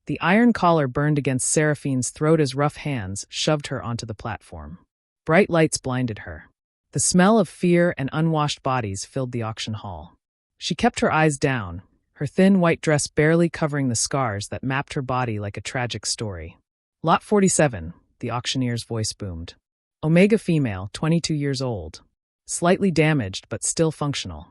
The iron collar burned against Seraphine's throat as rough hands shoved her onto the platform. Bright lights blinded her. The smell of fear and unwashed bodies filled the auction hall. She kept her eyes down, her thin white dress barely covering the scars that mapped her body like a tragic story. Lot 47, the auctioneer's voice boomed. Omega female, 22 years old. Slightly damaged but still functional.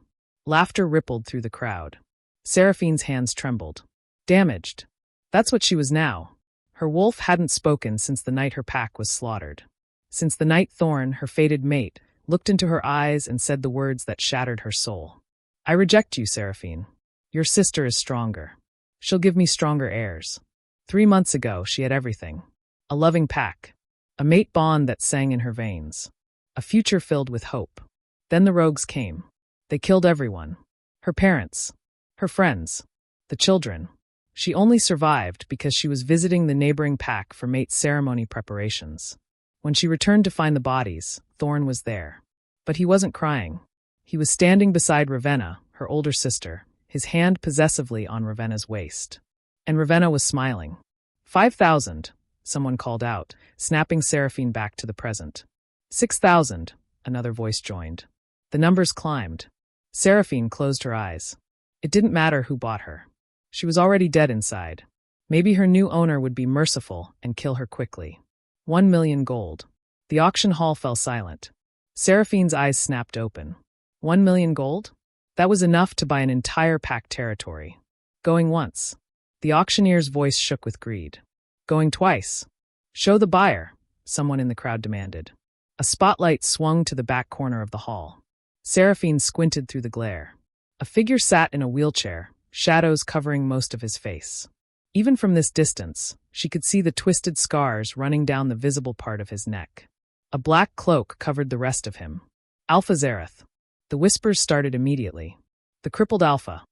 Laughter rippled through the crowd. Seraphine's hands trembled. Damaged. That's what she was now. Her wolf hadn't spoken since the night her pack was slaughtered. Since the night Thorn, her fated mate, looked into her eyes and said the words that shattered her soul. I reject you, Seraphine. Your sister is stronger. She'll give me stronger heirs. 3 months ago, she had everything. A loving pack. A mate bond that sang in her veins. A future filled with hope. Then the rogues came. They killed everyone. Her parents. Her friends. The children. She only survived because she was visiting the neighboring pack for mate ceremony preparations. When she returned to find the bodies, Thorn was there. But he wasn't crying. He was standing beside Ravenna, her older sister, his hand possessively on Ravenna's waist. And Ravenna was smiling. 5,000, someone called out, snapping Seraphine back to the present. 6,000, another voice joined. The numbers climbed. Seraphine closed her eyes. It didn't matter who bought her. She was already dead inside. Maybe her new owner would be merciful and kill her quickly. 1 million gold. The auction hall fell silent. Seraphine's eyes snapped open. 1 million gold? That was enough to buy an entire pack territory. Going once. The auctioneer's voice shook with greed. Going twice. Show the buyer, someone in the crowd demanded. A spotlight swung to the back corner of the hall. Seraphine squinted through the glare. A figure sat in a wheelchair, shadows covering most of his face. Even from this distance, she could see the twisted scars running down the visible part of his neck. A black cloak covered the rest of him. Alpha Zareth. The whispers started immediately. The crippled Alpha.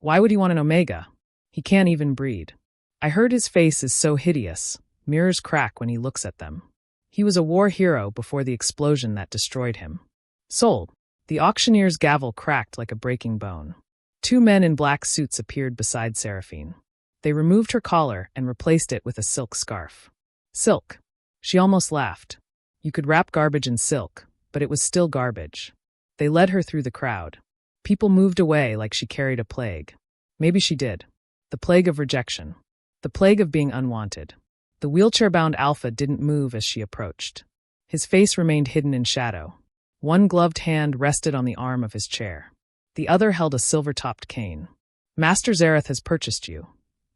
Why would he want an Omega? He can't even breed. I heard his face is so hideous, mirrors crack when he looks at them. He was a war hero before the explosion that destroyed him. Sold. The auctioneer's gavel cracked like a breaking bone. 2 men in black suits appeared beside Seraphine. They removed her collar and replaced it with a silk scarf. Silk. She almost laughed. You could wrap garbage in silk, but it was still garbage. They led her through the crowd. People moved away like she carried a plague. Maybe she did. The plague of rejection. The plague of being unwanted. The wheelchair-bound Alpha didn't move as she approached. His face remained hidden in shadow. One gloved hand rested on the arm of his chair. The other held a silver-topped cane. Master Zareth has purchased you,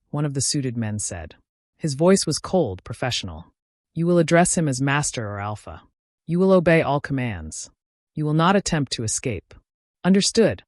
one of the suited men said. His voice was cold, professional. You will address him as Master or Alpha. You will obey all commands. You will not attempt to escape. Understood.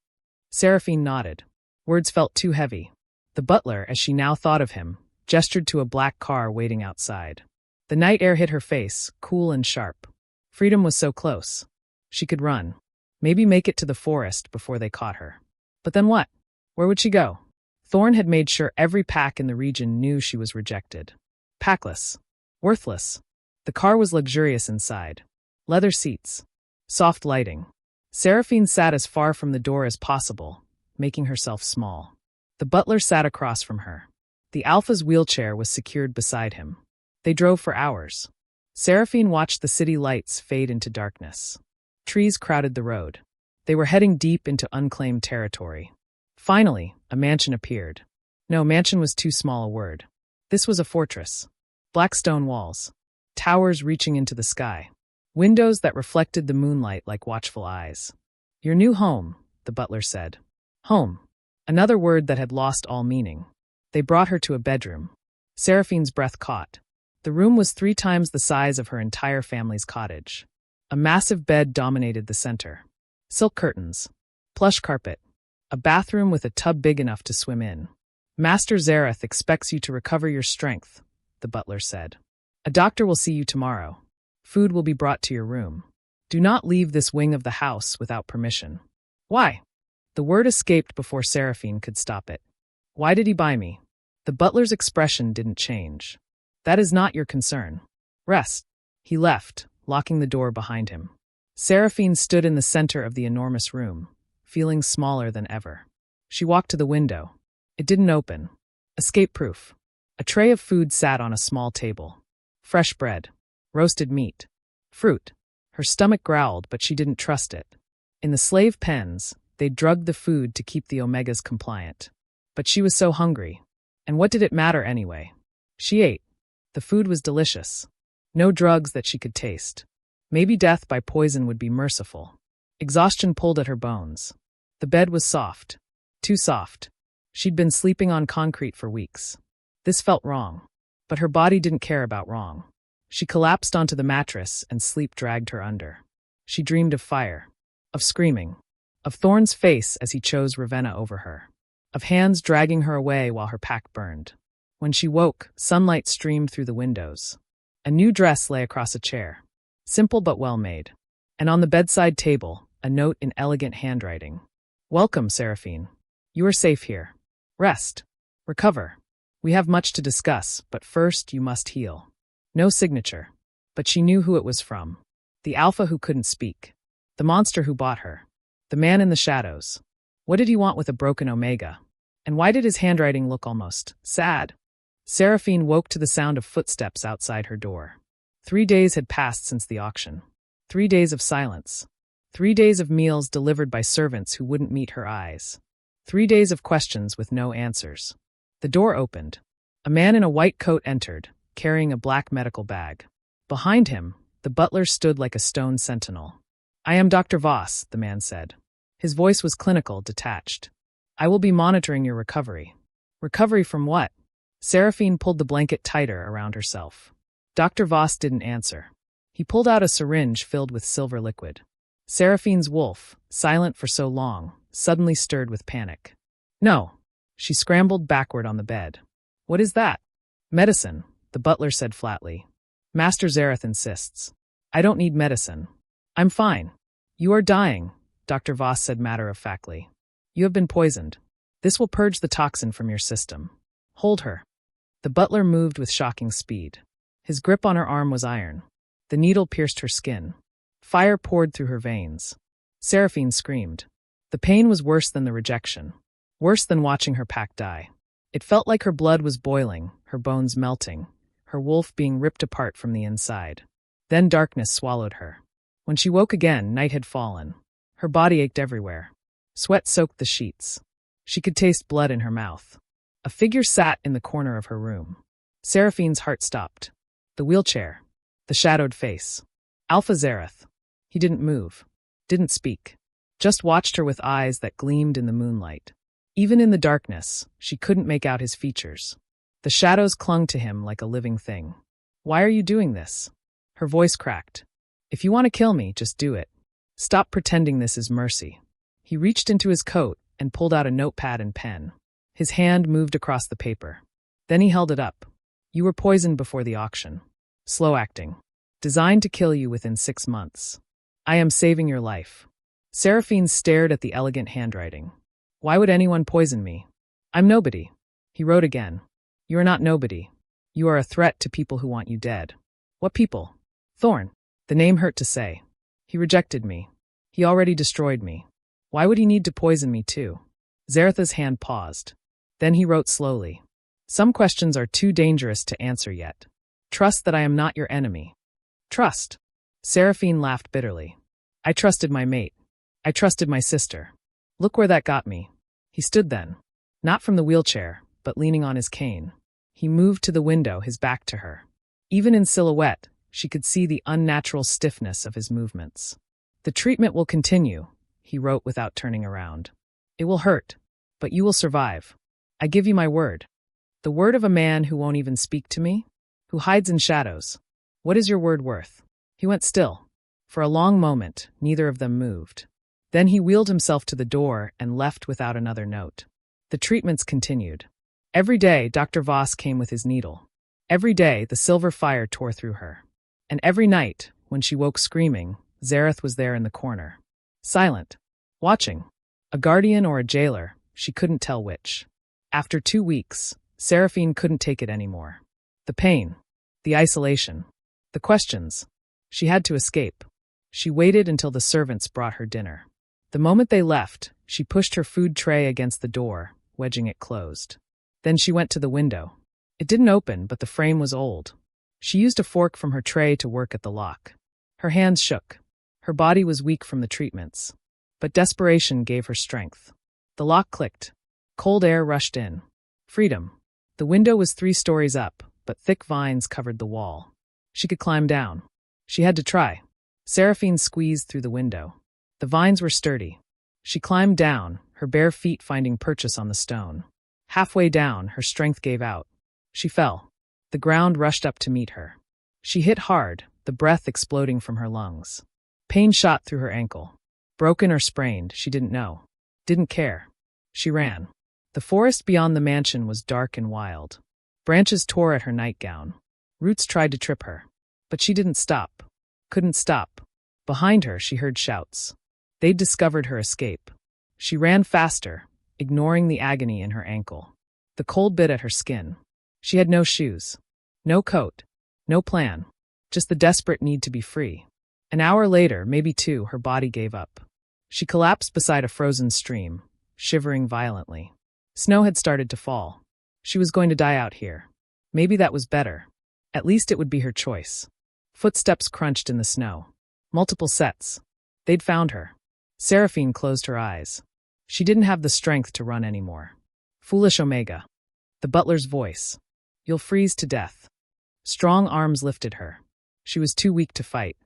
Seraphine nodded. Words felt too heavy. The butler, as she now thought of him, gestured to a black car waiting outside. The night air hit her face, cool and sharp. Freedom was so close. She could run. Maybe make it to the forest before they caught her. But then what? Where would she go? Thorn had made sure every pack in the region knew she was rejected. Packless. Worthless. The car was luxurious inside. Leather seats. Soft lighting. Seraphine sat as far from the door as possible, making herself small. The butler sat across from her. The Alpha's wheelchair was secured beside him. They drove for hours. Seraphine watched the city lights fade into darkness. Trees crowded the road. They were heading deep into unclaimed territory. Finally, a mansion appeared. No, mansion was too small a word. This was a fortress. Black stone walls. Towers reaching into the sky. Windows that reflected the moonlight like watchful eyes. Your new home, the butler said. Home. Another word that had lost all meaning. They brought her to a bedroom. Seraphine's breath caught. The room was 3 times the size of her entire family's cottage. A massive bed dominated the center. Silk curtains. Plush carpet. A bathroom with a tub big enough to swim in. Master Zareth expects you to recover your strength, the butler said. A doctor will see you tomorrow. Food will be brought to your room. Do not leave this wing of the house without permission. Why? The word escaped before Seraphine could stop it. Why did he buy me? The butler's expression didn't change. That is not your concern. Rest. He left, locking the door behind him. Seraphine stood in the center of the enormous room, feeling smaller than ever. She walked to the window. It didn't open. Escape-proof. A tray of food sat on a small table. Fresh bread, roasted meat, fruit. Her stomach growled, but she didn't trust it. In the slave pens, they drugged the food to keep the Omegas compliant. But she was so hungry. And what did it matter anyway? She ate. The food was delicious. No drugs that she could taste. Maybe death by poison would be merciful. Exhaustion pulled at her bones. The bed was soft. Too soft. She'd been sleeping on concrete for weeks. This felt wrong. But her body didn't care about wrong. She collapsed onto the mattress and sleep dragged her under. She dreamed of fire. Of screaming. Of Thorn's face as he chose Ravenna over her. Of hands dragging her away while her pack burned. When she woke, sunlight streamed through the windows. A new dress lay across a chair. Simple but well made. And on the bedside table, a note in elegant handwriting. Welcome, Seraphine. You are safe here. Rest. Recover. We have much to discuss, but first you must heal. No signature. But she knew who it was from. The alpha who couldn't speak. The monster who bought her. The man in the shadows. What did he want with a broken Omega? And why did his handwriting look almost sad? Seraphine woke to the sound of footsteps outside her door. 3 days had passed since the auction. 3 days of silence. 3 days of meals delivered by servants who wouldn't meet her eyes. 3 days of questions with no answers. The door opened. A man in a white coat entered, carrying a black medical bag. Behind him, the butler stood like a stone sentinel. I am Dr. Voss, the man said. His voice was clinical, detached. I will be monitoring your recovery. Recovery from what? Seraphine pulled the blanket tighter around herself. Dr. Voss didn't answer. He pulled out a syringe filled with silver liquid. Seraphine's wolf, silent for so long, suddenly stirred with panic. No. She scrambled backward on the bed. What is that? Medicine, the butler said flatly. Master Zareth insists. I don't need medicine. I'm fine. You are dying, Dr. Voss said matter-of-factly. You have been poisoned. This will purge the toxin from your system. Hold her. The butler moved with shocking speed. His grip on her arm was iron. The needle pierced her skin. Fire poured through her veins. Seraphine screamed. The pain was worse than the rejection. Worse than watching her pack die. It felt like her blood was boiling, her bones melting, her wolf being ripped apart from the inside. Then darkness swallowed her. When she woke again, night had fallen. Her body ached everywhere. Sweat soaked the sheets. She could taste blood in her mouth. A figure sat in the corner of her room. Seraphine's heart stopped. The wheelchair. The shadowed face. Alpha Zareth. He didn't move. Didn't speak. Just watched her with eyes that gleamed in the moonlight. Even in the darkness, she couldn't make out his features. The shadows clung to him like a living thing. Why are you doing this? Her voice cracked. If you want to kill me, just do it. Stop pretending this is mercy. He reached into his coat and pulled out a notepad and pen. His hand moved across the paper. Then he held it up. You were poisoned before the auction. Slow acting. Designed to kill you within 6 months. I am saving your life. Seraphine stared at the elegant handwriting. Why would anyone poison me? I'm nobody. He wrote again. You are not nobody. You are a threat to people who want you dead. What people? Thorn. The name hurt to say. He rejected me. He already destroyed me. Why would he need to poison me too? Zaretha's hand paused. Then he wrote slowly. Some questions are too dangerous to answer yet. Trust that I am not your enemy. Trust. Seraphine laughed bitterly. I trusted my mate. I trusted my sister. Look where that got me. He stood then. Not from the wheelchair, but leaning on his cane. He moved to the window, his back to her. Even in silhouette, she could see the unnatural stiffness of his movements. The treatment will continue, he wrote without turning around. It will hurt, but you will survive. I give you my word. The word of a man who won't even speak to me? Who hides in shadows. What is your word worth? He went still. For a long moment, neither of them moved. Then he wheeled himself to the door and left without another note. The treatments continued. Every day, Dr. Voss came with his needle. Every day, the silver fire tore through her. And every night, when she woke screaming, Zareth was there in the corner. Silent. Watching. A guardian or a jailer, she couldn't tell which. After 2 weeks, Seraphine couldn't take it anymore. The pain. The isolation. The questions. She had to escape. She waited until the servants brought her dinner. The moment they left, she pushed her food tray against the door, wedging it closed. Then she went to the window. It didn't open, but the frame was old. She used a fork from her tray to work at the lock. Her hands shook. Her body was weak from the treatments. But desperation gave her strength. The lock clicked. Cold air rushed in. Freedom. The window was 3 stories up, but thick vines covered the wall. She could climb down. She had to try. Seraphine squeezed through the window. The vines were sturdy. She climbed down, her bare feet finding purchase on the stone. Halfway down, her strength gave out. She fell. The ground rushed up to meet her. She hit hard, the breath exploding from her lungs. Pain shot through her ankle. Broken or sprained, she didn't know. Didn't care. She ran. The forest beyond the mansion was dark and wild. Branches tore at her nightgown. Roots tried to trip her. But she didn't stop. Couldn't stop. Behind her, she heard shouts. They'd discovered her escape. She ran faster, ignoring the agony in her ankle. The cold bit at her skin. She had no shoes. No coat. No plan. Just the desperate need to be free. An hour later, maybe 2, her body gave up. She collapsed beside a frozen stream, shivering violently. Snow had started to fall. She was going to die out here. Maybe that was better. At least it would be her choice. Footsteps crunched in the snow. Multiple sets. They'd found her. Seraphine closed her eyes. She didn't have the strength to run anymore. Foolish Omega. The butler's voice. You'll freeze to death. Strong arms lifted her. She was too weak to fight.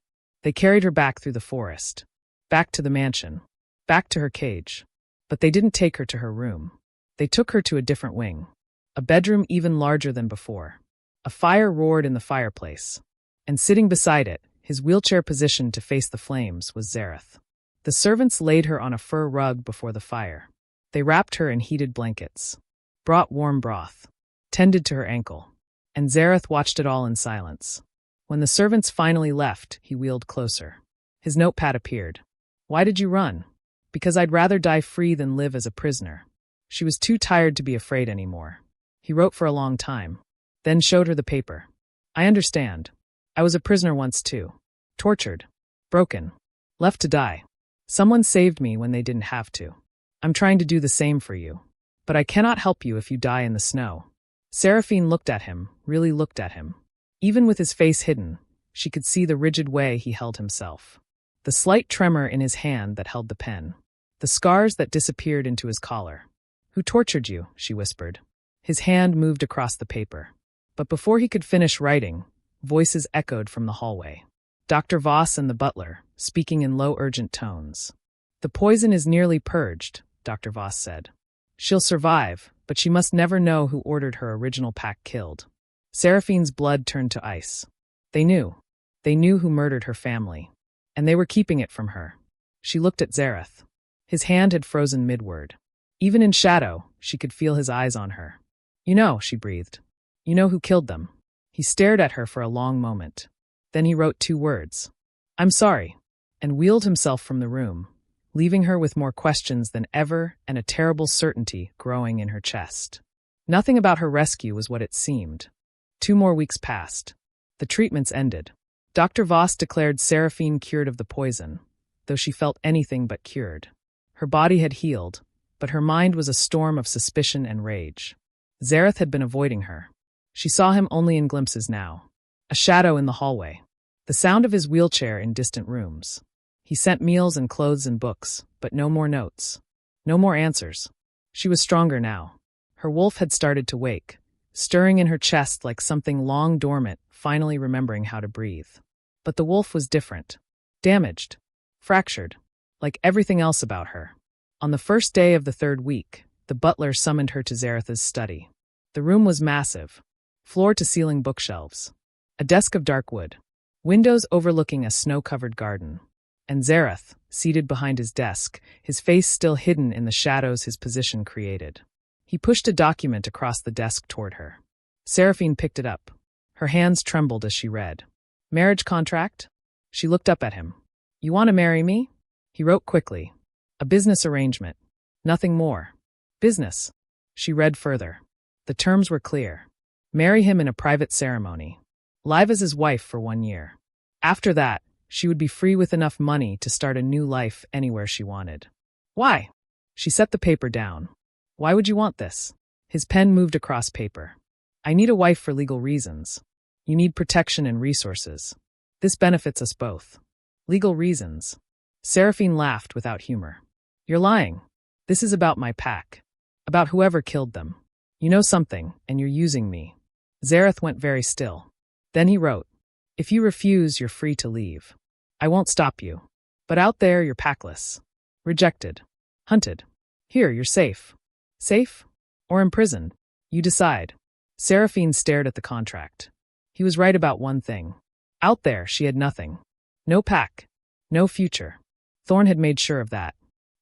They carried her back through the forest. Back to the mansion. Back to her cage. But they didn't take her to her room. They took her to a different wing. A bedroom even larger than before. A fire roared in the fireplace. And sitting beside it, his wheelchair positioned to face the flames, was Zareth. The servants laid her on a fur rug before the fire. They wrapped her in heated blankets. Brought warm broth. Tended to her ankle. And Zareth watched it all in silence. When the servants finally left, he wheeled closer. His notepad appeared. Why did you run? Because I'd rather die free than live as a prisoner. She was too tired to be afraid anymore. He wrote for a long time. Then showed her the paper. I understand. I was a prisoner once too. Tortured. Broken. Left to die. Someone saved me when they didn't have to. I'm trying to do the same for you. But I cannot help you if you die in the snow. Seraphine looked at him, really looked at him. Even with his face hidden, she could see the rigid way he held himself. The slight tremor in his hand that held the pen. The scars that disappeared into his collar. Who tortured you? She whispered. His hand moved across the paper. But before he could finish writing, voices echoed from the hallway. Dr. Voss and the butler, speaking in low, urgent tones. The poison is nearly purged, Dr. Voss said. She'll survive, but she must never know who ordered her original pack killed. Seraphine's blood turned to ice. They knew. They knew who murdered her family. And they were keeping it from her. She looked at Zareth. His hand had frozen midward. Even in shadow, she could feel his eyes on her. You know, she breathed. You know who killed them. He stared at her for a long moment. Then he wrote 2 words. I'm sorry, and wheeled himself from the room, leaving her with more questions than ever and a terrible certainty growing in her chest. Nothing about her rescue was what it seemed. 2 more weeks passed. The treatments ended. Dr. Voss declared Seraphine cured of the poison, though she felt anything but cured. Her body had healed, but her mind was a storm of suspicion and rage. Zareth had been avoiding her. She saw him only in glimpses now. A shadow in the hallway. The sound of his wheelchair in distant rooms. He sent meals and clothes and books, but no more notes. No more answers. She was stronger now. Her wolf had started to wake, stirring in her chest like something long dormant, finally remembering how to breathe. But the wolf was different. Damaged. Fractured. Like everything else about her. On the first day of the 3rd week, the butler summoned her to Zareth's study. The room was massive. Floor-to-ceiling bookshelves. A desk of dark wood. Windows overlooking a snow-covered garden. And Zareth, seated behind his desk, his face still hidden in the shadows his position created. He pushed a document across the desk toward her. Seraphine picked it up. Her hands trembled as she read. Marriage contract? She looked up at him. You want to marry me? He wrote quickly. A business arrangement. Nothing more. Business. She read further. The terms were clear. Marry him in a private ceremony. Live as his wife for 1 year. After that, she would be free with enough money to start a new life anywhere she wanted. Why? She set the paper down. Why would you want this? His pen moved across paper. I need a wife for legal reasons. You need protection and resources. This benefits us both. Legal reasons. Seraphine laughed without humor. You're lying. This is about my pack. About whoever killed them. You know something, and you're using me. Zareth went very still. Then he wrote, If you refuse, you're free to leave. I won't stop you. But out there, you're packless. Rejected. Hunted. Here, you're safe. Safe? Or imprisoned? You decide. Seraphine stared at the contract. He was right about one thing. Out there, she had nothing. No pack. No future. Thorn had made sure of that.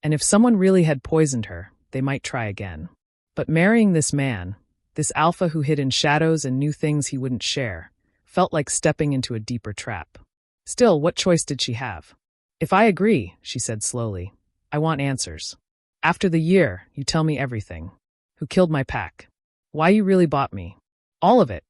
And if someone really had poisoned her, they might try again. But marrying this man, this alpha who hid in shadows and knew things he wouldn't share, felt like stepping into a deeper trap. Still, what choice did she have? If I agree, she said slowly, I want answers. After the year, you tell me everything. Who killed my pack? Why you really bought me? All of it.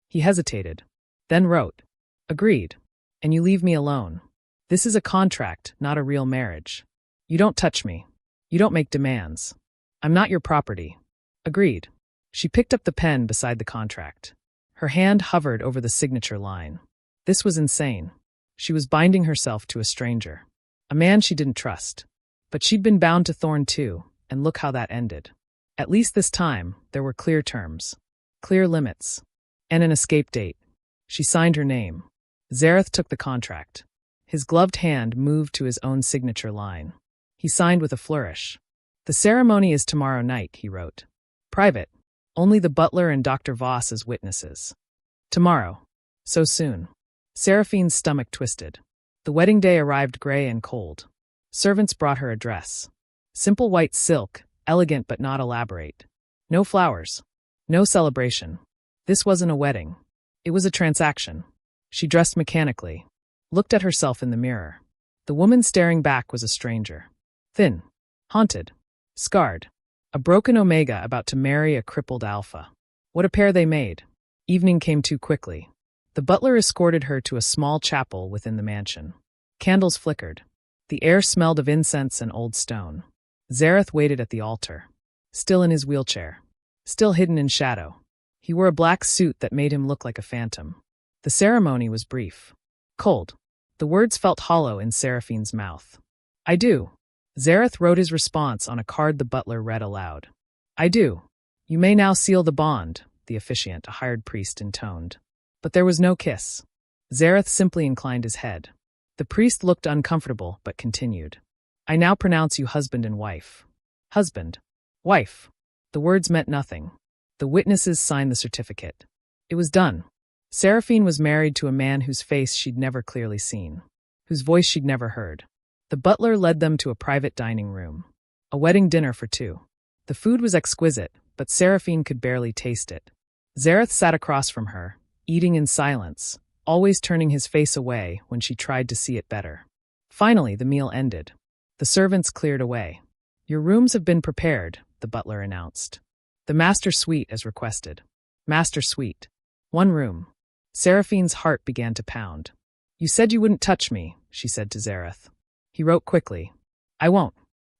He hesitated. Then wrote, Agreed. And you leave me alone. This is a contract, not a real marriage. You don't touch me. You don't make demands. I'm not your property. Agreed. She picked up the pen beside the contract. Her hand hovered over the signature line. This was insane. She was binding herself to a stranger. A man she didn't trust. But she'd been bound to Thorn too, and look how that ended. At least this time, there were clear terms. Clear limits. And an escape date. She signed her name. Zareth took the contract. His gloved hand moved to his own signature line. He signed with a flourish. The ceremony is tomorrow night, he wrote. Private. Only the butler and Dr. Voss as witnesses. Tomorrow. So soon. Seraphine's stomach twisted. The wedding day arrived gray and cold. Servants brought her a dress. Simple white silk, elegant but not elaborate. No flowers. No celebration. This wasn't a wedding. It was a transaction. She dressed mechanically. Looked at herself in the mirror. The woman staring back was a stranger. Thin. Haunted. Scarred. A broken Omega about to marry a crippled Alpha. What a pair they made. Evening came too quickly. The butler escorted her to a small chapel within the mansion. Candles flickered. The air smelled of incense and old stone. Zareth waited at the altar. Still in his wheelchair. Still hidden in shadow. He wore a black suit that made him look like a phantom. The ceremony was brief. Cold. The words felt hollow in Seraphine's mouth. I do. Zareth wrote his response on a card the butler read aloud. I do. You may now seal the bond, the officiant, a hired priest, intoned. But there was no kiss. Zareth simply inclined his head. The priest looked uncomfortable, but continued. I now pronounce you husband and wife. Husband. Wife. The words meant nothing. The witnesses signed the certificate. It was done. Seraphine was married to a man whose face she'd never clearly seen, whose voice she'd never heard. The butler led them to a private dining room. A wedding dinner for two. The food was exquisite, but Seraphine could barely taste it. Zareth sat across from her, eating in silence, always turning his face away when she tried to see it better. Finally, the meal ended. The servants cleared away. Your rooms have been prepared, the butler announced. The master suite as requested. Master suite. One room. Seraphine's heart began to pound. You said you wouldn't touch me, she said to Zareth. He wrote quickly. I won't.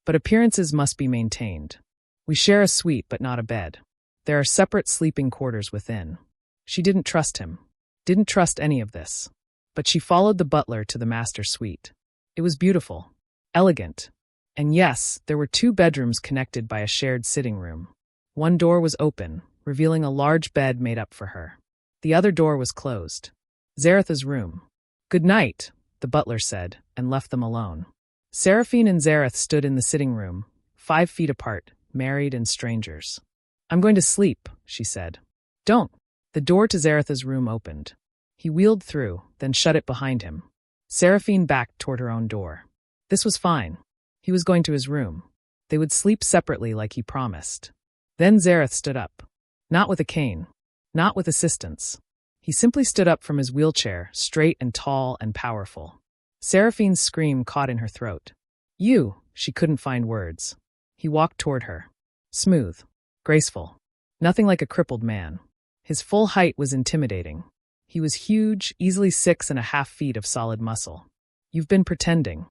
But appearances must be maintained. We share a suite but not a bed. There are separate sleeping quarters within. She didn't trust him. Didn't trust any of this. But she followed the butler to the master suite. It was beautiful. Elegant. And yes, there were 2 bedrooms connected by a shared sitting room. One door was open, revealing a large bed made up for her. The other door was closed. Zareth's room. Good night, the butler said, and left them alone. Seraphine and Zareth stood in the sitting room, 5 feet apart, married and strangers. I'm going to sleep, she said. Don't. The door to Zareth's room opened. He wheeled through, then shut it behind him. Seraphine backed toward her own door. This was fine. He was going to his room. They would sleep separately like he promised. Then Zareth stood up. Not with a cane. Not with assistance. He simply stood up from his wheelchair, straight and tall and powerful. Seraphine's scream caught in her throat. You, she couldn't find words. He walked toward her. Smooth. Graceful. Nothing like a crippled man. His full height was intimidating. He was huge, easily 6.5 feet of solid muscle. You've been pretending.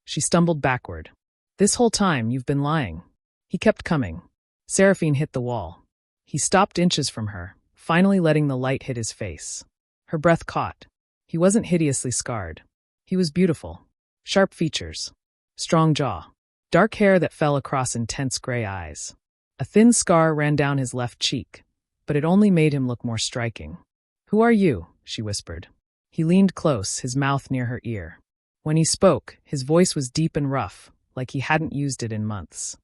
She stumbled backward. This whole time you've been lying. He kept coming. Seraphine hit the wall. He stopped inches from her, finally letting the light hit his face. Her breath caught. He wasn't hideously scarred. He was beautiful. Sharp features. Strong jaw. Dark hair that fell across intense gray eyes. A thin scar ran down his left cheek, but it only made him look more striking. "Who are you?" she whispered. He leaned close, his mouth near her ear. When he spoke, his voice was deep and rough, like he hadn't used it in months.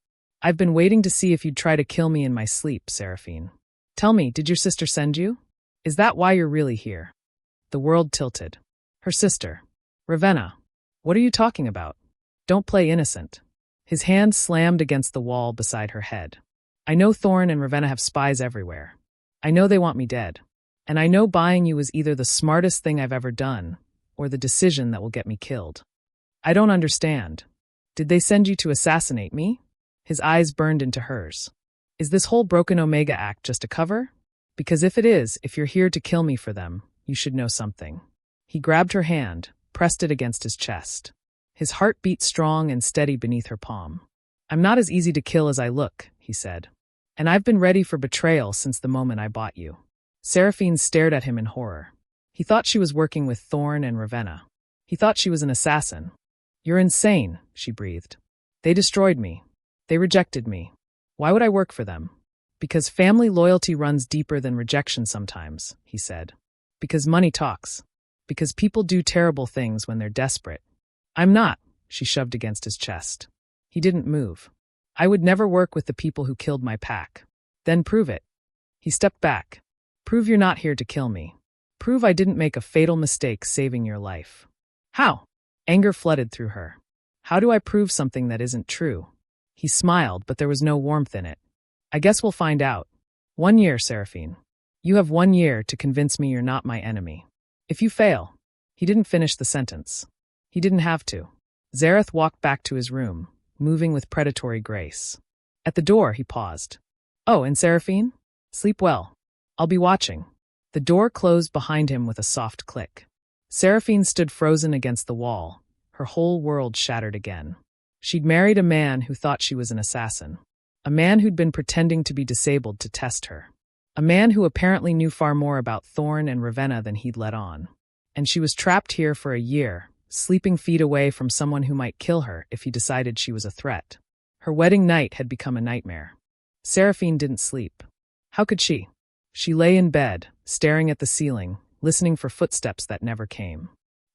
"I've been waiting to see if you'd try to kill me in my sleep, Seraphine. Tell me, did your sister send you? Is that why you're really here?" The world tilted. Her sister. Ravenna. What are you talking about? Don't play innocent. His hand slammed against the wall beside her head. "I know Thorn and Ravenna have spies everywhere. I know they want me dead. And I know buying you was either the smartest thing I've ever done, or the decision that will get me killed. I don't understand. Did they send you to assassinate me?" His eyes burned into hers. "Is this whole Broken Omega act just a cover? Because if it is, if you're here to kill me for them, you should know something." He grabbed her hand, pressed it against his chest. His heart beat strong and steady beneath her palm. "I'm not as easy to kill as I look," he said. "And I've been ready for betrayal since the moment I bought you." Seraphine stared at him in horror. He thought she was working with Thorn and Ravenna. He thought she was an assassin. "You're insane," she breathed. "They destroyed me. They rejected me. Why would I work for them?" "Because family loyalty runs deeper than rejection sometimes," he said. "Because money talks. Because people do terrible things when they're desperate." "I'm not," she shoved against his chest. He didn't move. "I would never work with the people who killed my pack." "Then prove it." He stepped back. "Prove you're not here to kill me. Prove I didn't make a fatal mistake saving your life." "How?" Anger flooded through her. "How do I prove something that isn't true?" He smiled, but there was no warmth in it. "I guess we'll find out. 1 year, Seraphine. You have 1 year to convince me you're not my enemy. If you fail..." He didn't finish the sentence. He didn't have to. Zareth walked back to his room, moving with predatory grace. At the door, he paused. "Oh, and Seraphine? Sleep well. I'll be watching." The door closed behind him with a soft click. Seraphine stood frozen against the wall, her whole world shattered again. She'd married a man who thought she was an assassin. A man who'd been pretending to be disabled to test her. A man who apparently knew far more about Thorn and Ravenna than he'd let on. And she was trapped here for a year, sleeping feet away from someone who might kill her if he decided she was a threat. Her wedding night had become a nightmare. Seraphine didn't sleep. How could she? She lay in bed, staring at the ceiling, listening for footsteps that never came.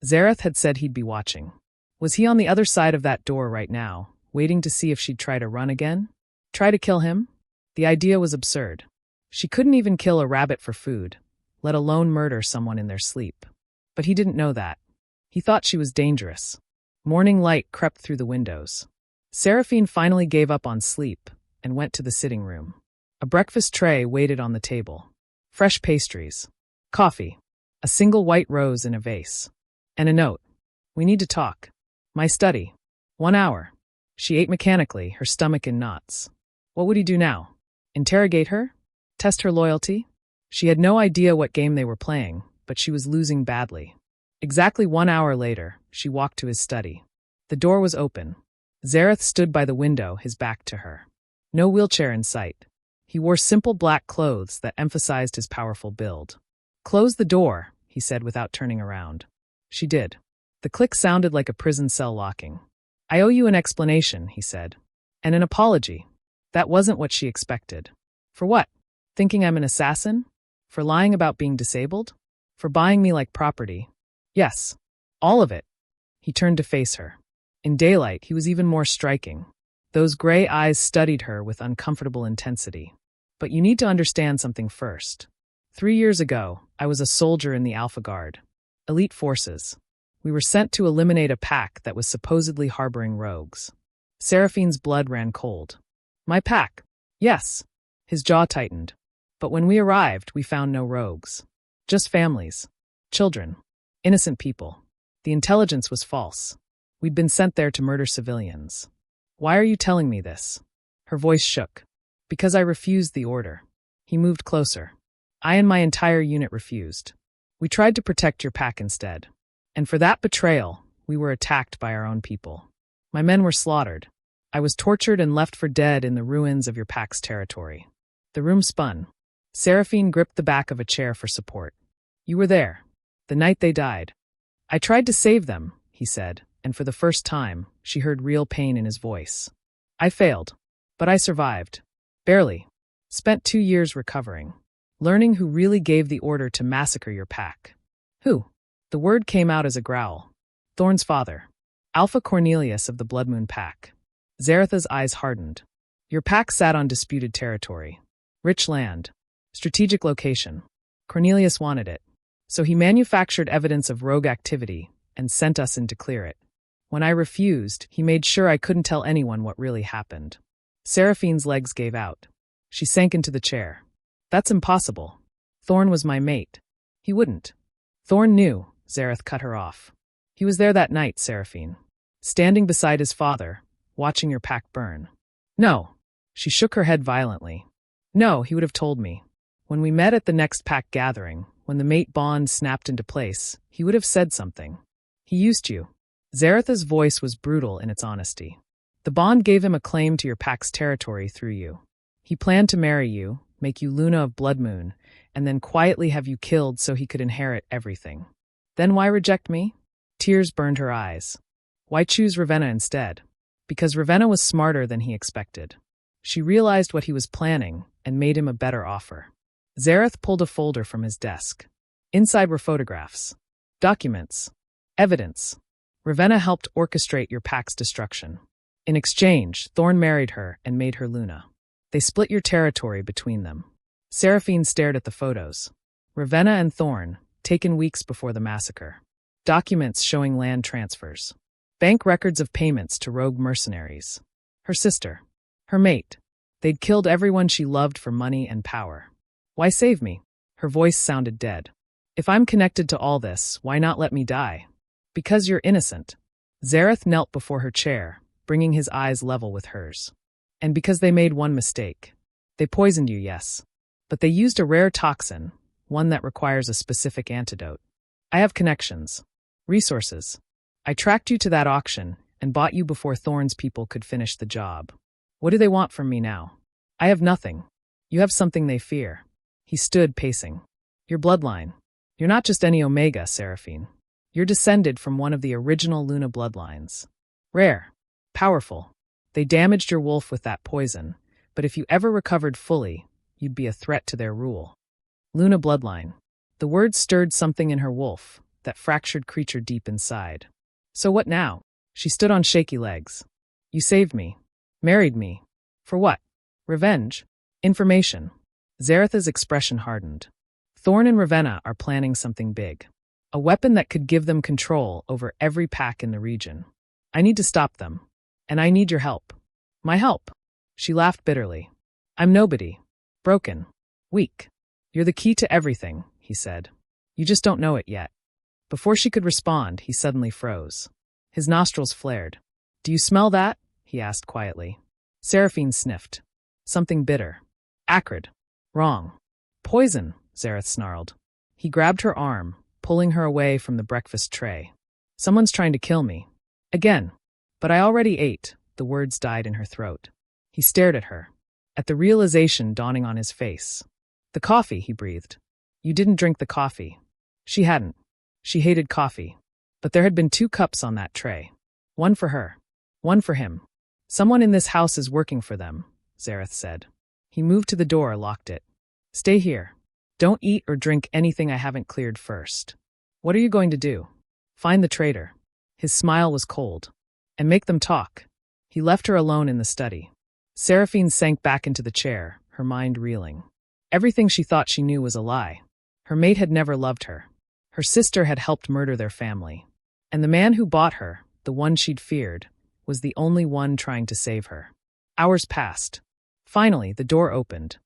Zareth had said he'd be watching. Was he on the other side of that door right now, waiting to see if she'd try to run again? Try to kill him? The idea was absurd. She couldn't even kill a rabbit for food, let alone murder someone in their sleep. But he didn't know that. He thought she was dangerous. Morning light crept through the windows. Seraphine finally gave up on sleep and went to the sitting room. A breakfast tray waited on the table. Fresh pastries. Coffee. A single white rose in a vase. And a note. "We need to talk. My study. 1 hour." She ate mechanically, her stomach in knots. What would he do now? Interrogate her? Test her loyalty? She had no idea what game they were playing, but she was losing badly. Exactly 1 hour later, she walked to his study. The door was open. Zareth stood by the window, his back to her. No wheelchair in sight. He wore simple black clothes that emphasized his powerful build. "Close the door," he said without turning around. She did. The click sounded like a prison cell locking. "I owe you an explanation," he said. "And an apology." That wasn't what she expected. For what? Thinking I'm an assassin? For lying about being disabled? For buying me like property? Yes. All of it. He turned to face her. In daylight, he was even more striking. Those gray eyes studied her with uncomfortable intensity. "But you need to understand something first. 3 years ago, I was a soldier in the Alpha Guard. Elite forces. We were sent to eliminate a pack that was supposedly harboring rogues." Seraphine's blood ran cold. "My pack?" "Yes." His jaw tightened. "But when we arrived, we found no rogues. Just families. Children. Innocent people. The intelligence was false. We'd been sent there to murder civilians." "Why are you telling me this?" Her voice shook. "Because I refused the order." He moved closer. "I and my entire unit refused. We tried to protect your pack instead. And for that betrayal, we were attacked by our own people. My men were slaughtered. I was tortured and left for dead in the ruins of your pack's territory." The room spun. Seraphine gripped the back of a chair for support. You were there. The night they died. I tried to save them, he said, and for the first time, she heard real pain in his voice. I failed. But I survived. Barely. Spent 2 years recovering. Learning who really gave the order to massacre your pack. Who? The word came out as a growl. Thorn's father. Alpha Cornelius of the Blood Moon Pack. Zareth's eyes hardened. Your pack sat on disputed territory. Rich land. Strategic location. Cornelius wanted it. So he manufactured evidence of rogue activity and sent us in to clear it. When I refused, he made sure I couldn't tell anyone what really happened. Seraphine's legs gave out. She sank into the chair. That's impossible. Thorn was my mate. He wouldn't. Thorn knew, Zareth cut her off. He was there that night, Seraphine. Standing beside his father, watching your pack burn. No. She shook her head violently. No, he would have told me. When we met at the next pack gathering, when the mate bond snapped into place, he would have said something. He used you. Zareth's voice was brutal in its honesty. The bond gave him a claim to your pack's territory through you. He planned to marry you, make you Luna of Blood Moon, and then quietly have you killed so he could inherit everything. Then why reject me? Tears burned her eyes. Why choose Ravenna instead? Because Ravenna was smarter than he expected. She realized what he was planning and made him a better offer. Zareth pulled a folder from his desk. Inside were photographs, documents, evidence. Ravenna helped orchestrate your pack's destruction. In exchange, Thorn married her and made her Luna. They split your territory between them. Seraphine stared at the photos. Ravenna and Thorn, taken weeks before the massacre. Documents showing land transfers. Bank records of payments to rogue mercenaries. Her sister. Her mate. They'd killed everyone she loved for money and power. Why save me? Her voice sounded dead. If I'm connected to all this, why not let me die? Because you're innocent. Zareth knelt before her chair, bringing his eyes level with hers. And because they made one mistake. They poisoned you, yes. But they used a rare toxin, one that requires a specific antidote. I have connections. Resources. I tracked you to that auction and bought you before Thorn's people could finish the job. What do they want from me now? I have nothing. You have something they fear. He stood pacing. Your bloodline. You're not just any Omega, Seraphine. You're descended from one of the original Luna bloodlines. Rare. Powerful. They damaged your wolf with that poison, but if you ever recovered fully, you'd be a threat to their rule. Luna bloodline. The word stirred something in her wolf, that fractured creature deep inside. So what now? She stood on shaky legs. You saved me. Married me. For what? Revenge? Information. Zareth's expression hardened. Thorn and Ravenna are planning something big. A weapon that could give them control over every pack in the region. I need to stop them. And I need your help. My help? She laughed bitterly. I'm nobody. Broken. Weak. You're the key to everything, he said. You just don't know it yet. Before she could respond, he suddenly froze. His nostrils flared. Do you smell that? He asked quietly. Seraphine sniffed. Something bitter. Acrid. Wrong. Poison, Zareth snarled. He grabbed her arm, pulling her away from the breakfast tray. Someone's trying to kill me. Again. But I already ate. The words died in her throat. He stared at her, at the realization dawning on his face. The coffee, he breathed. You didn't drink the coffee. She hadn't. She hated coffee. But there had been 2 cups on that tray. One for her. One for him. Someone in this house is working for them, Zareth said. He moved to the door, locked it. Stay here. Don't eat or drink anything I haven't cleared first. What are you going to do? Find the traitor. His smile was cold. And make them talk. He left her alone in the study. Seraphine sank back into the chair, her mind reeling. Everything she thought she knew was a lie. Her mate had never loved her. Her sister had helped murder their family. And the man who bought her, the one she'd feared, was the only one trying to save her. Hours passed. Finally, the door opened.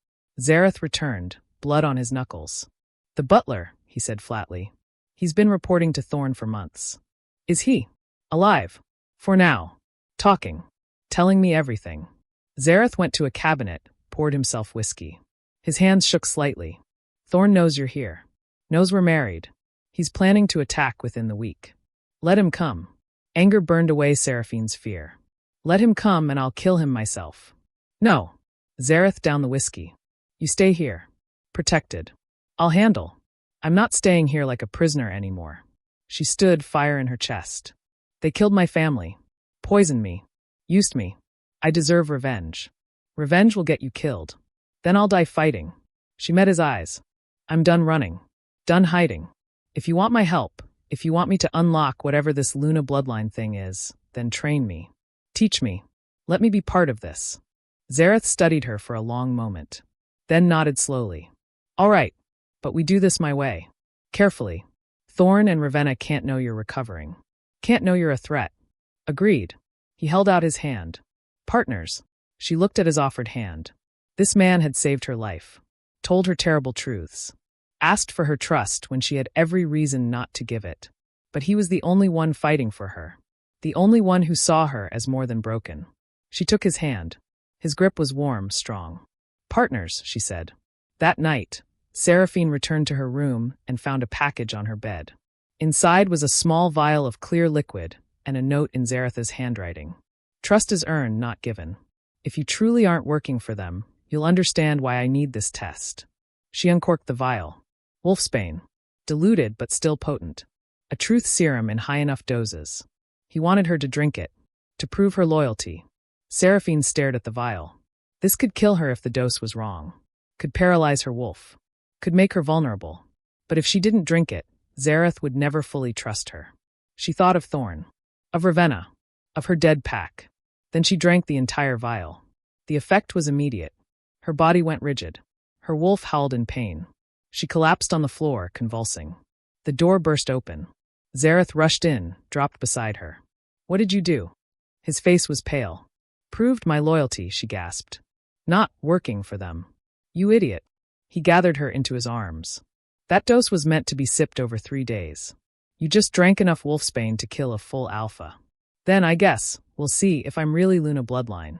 Zareth returned, blood on his knuckles. The butler, he said flatly. He's been reporting to Thorn for months. Is he? Alive? For now. Talking. Telling me everything. Zareth went to a cabinet, poured himself whiskey. His hands shook slightly. Thorn knows you're here. Knows we're married. He's planning to attack within the week. Let him come. Anger burned away Seraphine's fear. Let him come and I'll kill him myself. No. Zareth downed the whiskey. You stay here. Protected. I'll handle. I'm not staying here like a prisoner anymore. She stood, fire in her chest. They killed my family. Poisoned me. Used me. I deserve revenge. Revenge will get you killed. Then I'll die fighting. She met his eyes. I'm done running. Done hiding. If you want my help, if you want me to unlock whatever this Luna bloodline thing is, then train me. Teach me. Let me be part of this. Zareth studied her for a long moment, then nodded slowly. All right, but we do this my way. Carefully. Thorn and Ravenna can't know you're recovering. Can't know you're a threat. Agreed. He held out his hand. Partners. She looked at his offered hand. This man had saved her life. Told her terrible truths. Asked for her trust when she had every reason not to give it. But he was the only one fighting for her. The only one who saw her as more than broken. She took his hand. His grip was warm, strong. Partners, she said. That night, Seraphine returned to her room and found a package on her bed. Inside was a small vial of clear liquid and a note in Zareth's handwriting. Trust is earned, not given. If you truly aren't working for them, you'll understand why I need this test. She uncorked the vial. Wolfsbane. Diluted but still potent. A truth serum in high enough doses. He wanted her to drink it, to prove her loyalty. Seraphine stared at the vial. This could kill her if the dose was wrong. Could paralyze her wolf. Could make her vulnerable. But if she didn't drink it, Zareth would never fully trust her. She thought of Thorn. Of Ravenna. Of her dead pack. Then she drank the entire vial. The effect was immediate. Her body went rigid. Her wolf howled in pain. She collapsed on the floor, convulsing. The door burst open. Zareth rushed in, dropped beside her. What did you do? His face was pale. Proved my loyalty, she gasped. Not working for them. You idiot. He gathered her into his arms. That dose was meant to be sipped over 3 days. You just drank enough wolfsbane to kill a full alpha. Then, I guess, we'll see if I'm really Luna bloodline.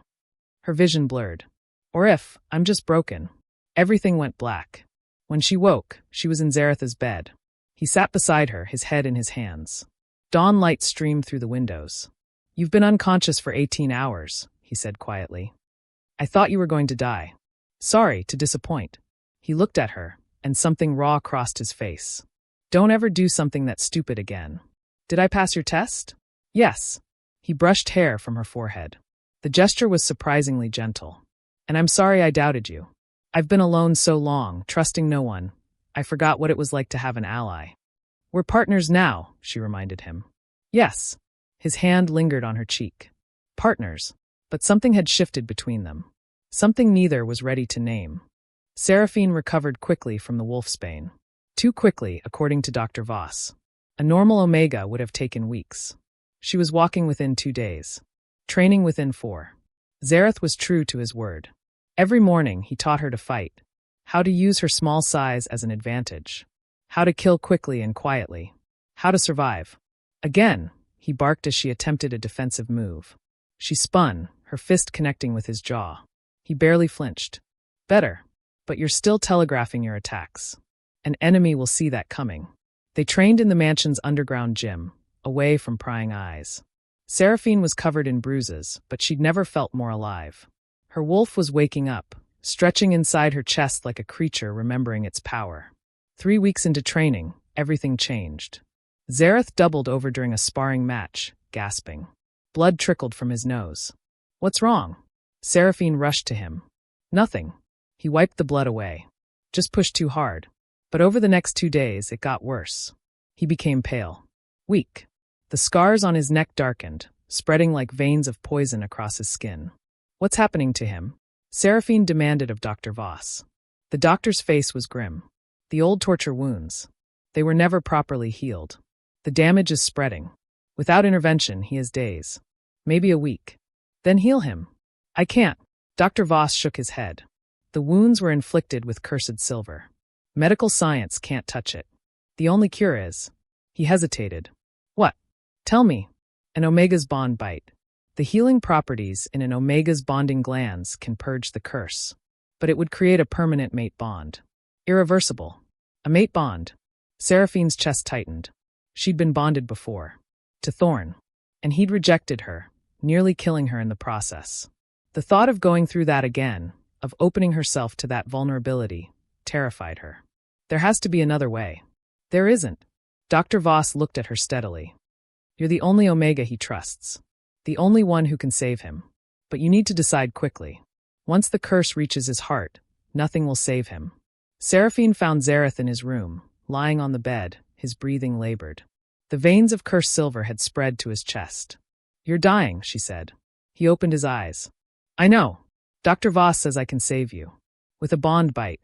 Her vision blurred. Or if I'm just broken. Everything went black. When she woke, she was in Zareth's bed. He sat beside her, his head in his hands. Dawn light streamed through the windows. You've been unconscious for 18 hours, he said quietly. I thought you were going to die. Sorry to disappoint. He looked at her, and something raw crossed his face. Don't ever do something that stupid again. Did I pass your test? Yes. He brushed hair from her forehead. The gesture was surprisingly gentle. And I'm sorry I doubted you. I've been alone so long, trusting no one. I forgot what it was like to have an ally. We're partners now, she reminded him. Yes. His hand lingered on her cheek. Partners. But something had shifted between them. Something neither was ready to name. Seraphine recovered quickly from the wolfsbane. Too quickly, according to Dr. Voss. A normal Omega would have taken weeks. She was walking within 2 days. Training within 4. Zareth was true to his word. Every morning he taught her to fight. How to use her small size as an advantage. How to kill quickly and quietly. How to survive. Again, he barked as she attempted a defensive move. She spun, her fist connecting with his jaw. He barely flinched. Better. But you're still telegraphing your attacks. An enemy will see that coming. They trained in the mansion's underground gym, away from prying eyes. Seraphine was covered in bruises, but she'd never felt more alive. Her wolf was waking up, stretching inside her chest like a creature remembering its power. 3 weeks into training, everything changed. Zareth doubled over during a sparring match, gasping. Blood trickled from his nose. What's wrong? Seraphine rushed to him. Nothing. He wiped the blood away. Just pushed too hard. But over the next 2 days, it got worse. He became pale. Weak. The scars on his neck darkened, spreading like veins of poison across his skin. What's happening to him? Seraphine demanded of Dr. Voss. The doctor's face was grim. The old torture wounds. They were never properly healed. The damage is spreading. Without intervention, he has days. Maybe a week. Then heal him. I can't. Dr. Voss shook his head. The wounds were inflicted with cursed silver. Medical science can't touch it. The only cure is... He hesitated. What? Tell me. An Omega's bond bite. The healing properties in an Omega's bonding glands can purge the curse. But it would create a permanent mate bond. Irreversible. A mate bond. Seraphine's chest tightened. She'd been bonded before. To Thorn. And he'd rejected her, nearly killing her in the process. The thought of going through that again, of opening herself to that vulnerability, terrified her. There has to be another way. There isn't. Dr. Voss looked at her steadily. You're the only Omega he trusts. The only one who can save him. But you need to decide quickly. Once the curse reaches his heart, nothing will save him. Seraphine found Zareth in his room, lying on the bed, his breathing labored. The veins of cursed silver had spread to his chest. You're dying, she said. He opened his eyes. I know. Dr. Voss says I can save you. With a bond bite.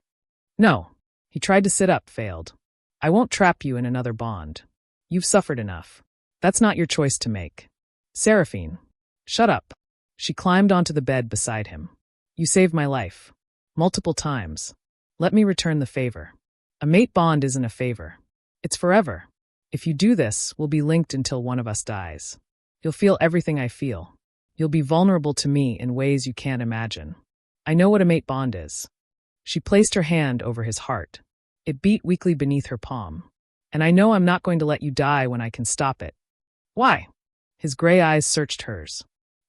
No. He tried to sit up, failed. I won't trap you in another bond. You've suffered enough. That's not your choice to make. Seraphine. Shut up. She climbed onto the bed beside him. You saved my life. Multiple times. Let me return the favor. A mate bond isn't a favor. It's forever. If you do this, we'll be linked until one of us dies. You'll feel everything I feel. You'll be vulnerable to me in ways you can't imagine. I know what a mate bond is. She placed her hand over his heart. It beat weakly beneath her palm. And I know I'm not going to let you die when I can stop it. Why? His gray eyes searched hers.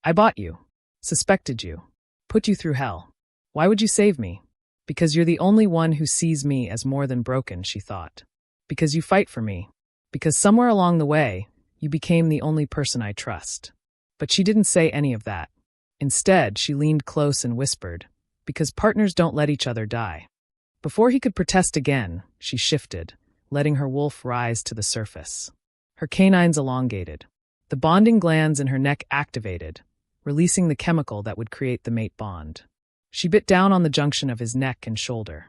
I bought you. Suspected you. Put you through hell. Why would you save me? Because you're the only one who sees me as more than broken, she thought. Because you fight for me. Because somewhere along the way, you became the only person I trust. But she didn't say any of that. Instead, she leaned close and whispered, because partners don't let each other die. Before he could protest again, she shifted, letting her wolf rise to the surface. Her canines elongated. The bonding glands in her neck activated, releasing the chemical that would create the mate bond. She bit down on the junction of his neck and shoulder.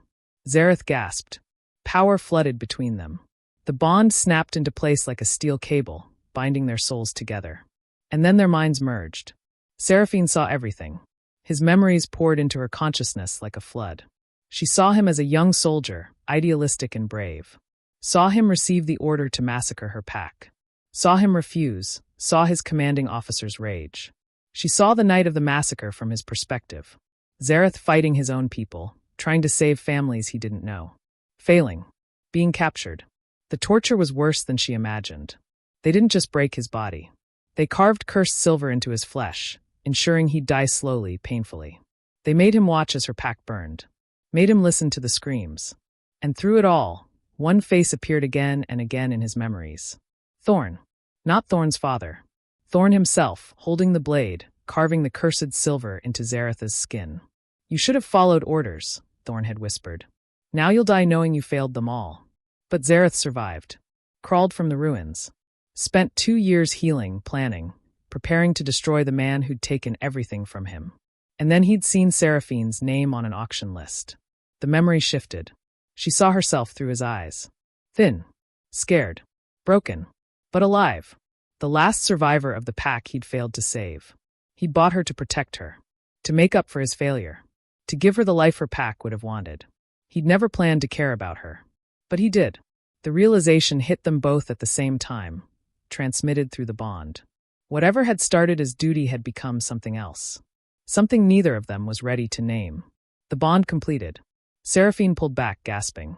Zareth gasped. Power flooded between them. The bond snapped into place like a steel cable, binding their souls together. And then their minds merged. Seraphine saw everything. His memories poured into her consciousness like a flood. She saw him as a young soldier, idealistic and brave. Saw him receive the order to massacre her pack. Saw him refuse, saw his commanding officer's rage. She saw the night of the massacre from his perspective. Zareth fighting his own people, trying to save families he didn't know. Failing. Being captured. The torture was worse than she imagined. They didn't just break his body. They carved cursed silver into his flesh, ensuring he'd die slowly, painfully. They made him watch as her pack burned. Made him listen to the screams. And through it all, one face appeared again and again in his memories. Thorn. Not Thorn's father. Thorn himself, holding the blade, carving the cursed silver into Zareth's skin. You should have followed orders, Thorn had whispered. Now you'll die knowing you failed them all. But Zareth survived. Crawled from the ruins. Spent 2 years healing, planning, preparing to destroy the man who'd taken everything from him. And then he'd seen Seraphine's name on an auction list. The memory shifted. She saw herself through his eyes. Thin. Scared. Broken. But alive. The last survivor of the pack he'd failed to save. He'd bought her to protect her. To make up for his failure. To give her the life her pack would have wanted. He'd never planned to care about her. But he did. The realization hit them both at the same time, transmitted through the bond. Whatever had started as duty had become something else. Something neither of them was ready to name. The bond completed. Seraphine pulled back, gasping.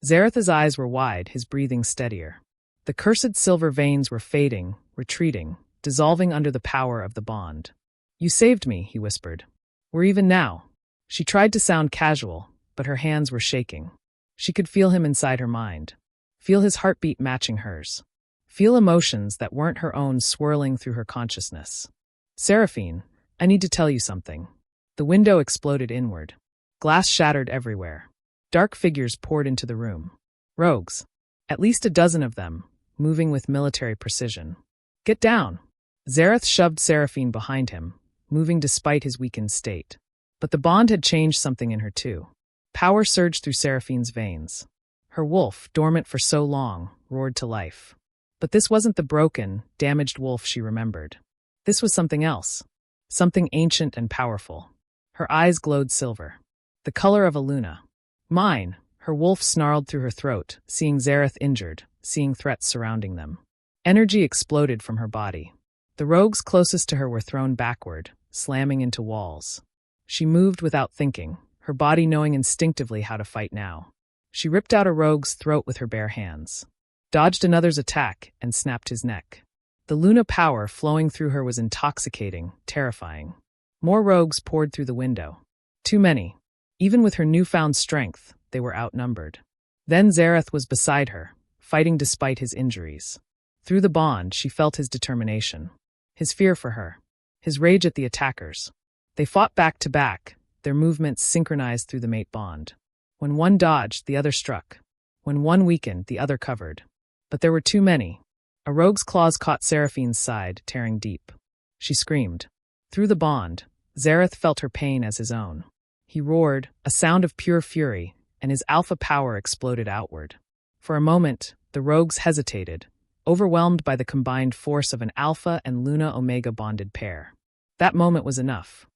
Zareth's eyes were wide, his breathing steadier. The cursed silver veins were fading, retreating, dissolving under the power of the bond. You saved me, he whispered. We're even now. She tried to sound casual, but her hands were shaking. She could feel him inside her mind. Feel his heartbeat matching hers. Feel emotions that weren't her own swirling through her consciousness. Seraphine, I need to tell you something. The window exploded inward. Glass shattered everywhere. Dark figures poured into the room. Rogues. At least a dozen of them, moving with military precision. Get down. Zareth shoved Seraphine behind him, moving despite his weakened state. But the bond had changed something in her too. Power surged through Seraphine's veins. Her wolf, dormant for so long, roared to life. But this wasn't the broken, damaged wolf she remembered. This was something else. Something ancient and powerful. Her eyes glowed silver. The color of a Luna. Mine, her wolf snarled through her throat, seeing Zareth injured, seeing threats surrounding them. Energy exploded from her body. The rogues closest to her were thrown backward, slamming into walls. She moved without thinking, her body knowing instinctively how to fight now. She ripped out a rogue's throat with her bare hands. Dodged another's attack and snapped his neck. The Luna power flowing through her was intoxicating, terrifying. More rogues poured through the window. Too many. Even with her newfound strength, they were outnumbered. Then Zareth was beside her, fighting despite his injuries. Through the bond, she felt his determination, his fear for her, his rage at the attackers. They fought back to back, their movements synchronized through the mate bond. When one dodged, the other struck. When one weakened, the other covered. But there were too many. A rogue's claws caught Seraphine's side, tearing deep. She screamed. Through the bond, Zareth felt her pain as his own. He roared, a sound of pure fury, and his alpha power exploded outward. For a moment, the rogues hesitated, overwhelmed by the combined force of an alpha and Luna Omega bonded pair. That moment was enough.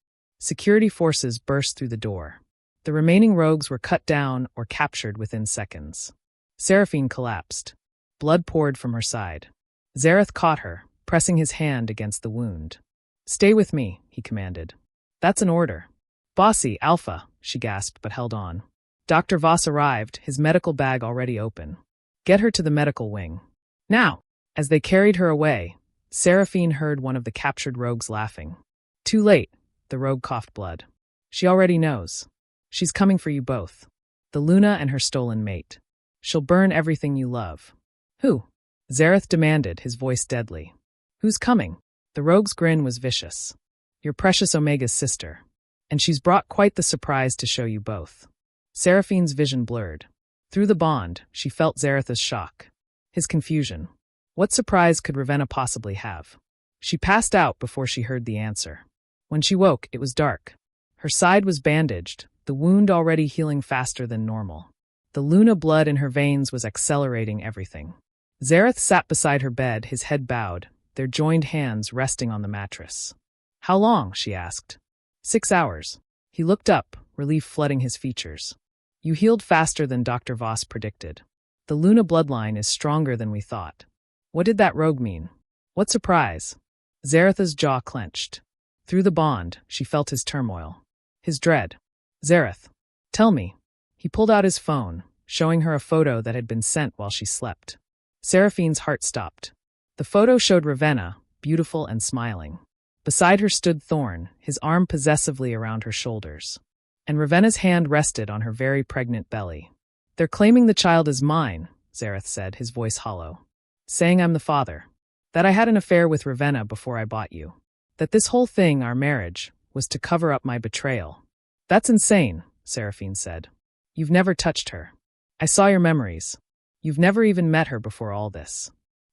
Security forces burst through the door. The remaining rogues were cut down or captured within seconds. Seraphine collapsed. Blood poured from her side. Zareth caught her, pressing his hand against the wound. "Stay with me," he commanded. "That's an order." "Bossy, Alpha," she gasped but held on. Dr. Voss arrived, his medical bag already open. "Get her to the medical wing. Now!" As they carried her away, Seraphine heard one of the captured rogues laughing. "Too late," the rogue coughed blood. "She already knows. She's coming for you both. The Luna and her stolen mate. She'll burn everything you love." "Who?" Zareth demanded, his voice deadly. "Who's coming?" The rogue's grin was vicious. "Your precious Omega's sister. And she's brought quite the surprise to show you both." Seraphine's vision blurred. Through the bond, she felt Zareth's shock. His confusion. What surprise could Ravenna possibly have? She passed out before she heard the answer. When she woke, it was dark. Her side was bandaged, the wound already healing faster than normal. The Luna blood in her veins was accelerating everything. Zareth sat beside her bed, his head bowed, their joined hands resting on the mattress. "How long?" she asked. 6 hours. He looked up, relief flooding his features. "You healed faster than Dr. Voss predicted. The Luna bloodline is stronger than we thought." What did that rogue mean? What surprise? Zareth's jaw clenched. Through the bond, she felt his turmoil. His dread. "Zareth, tell me." He pulled out his phone, showing her a photo that had been sent while she slept. Seraphine's heart stopped. The photo showed Ravenna, beautiful and smiling. Beside her stood Thorn, his arm possessively around her shoulders. And Ravenna's hand rested on her very pregnant belly. "They're claiming the child is mine," Zareth said, his voice hollow. "Saying I'm the father. That I had an affair with Ravenna before I bought you. That this whole thing, our marriage, was to cover up my betrayal." "That's insane," Seraphine said. "You've never touched her. I saw your memories. You've never even met her before all this."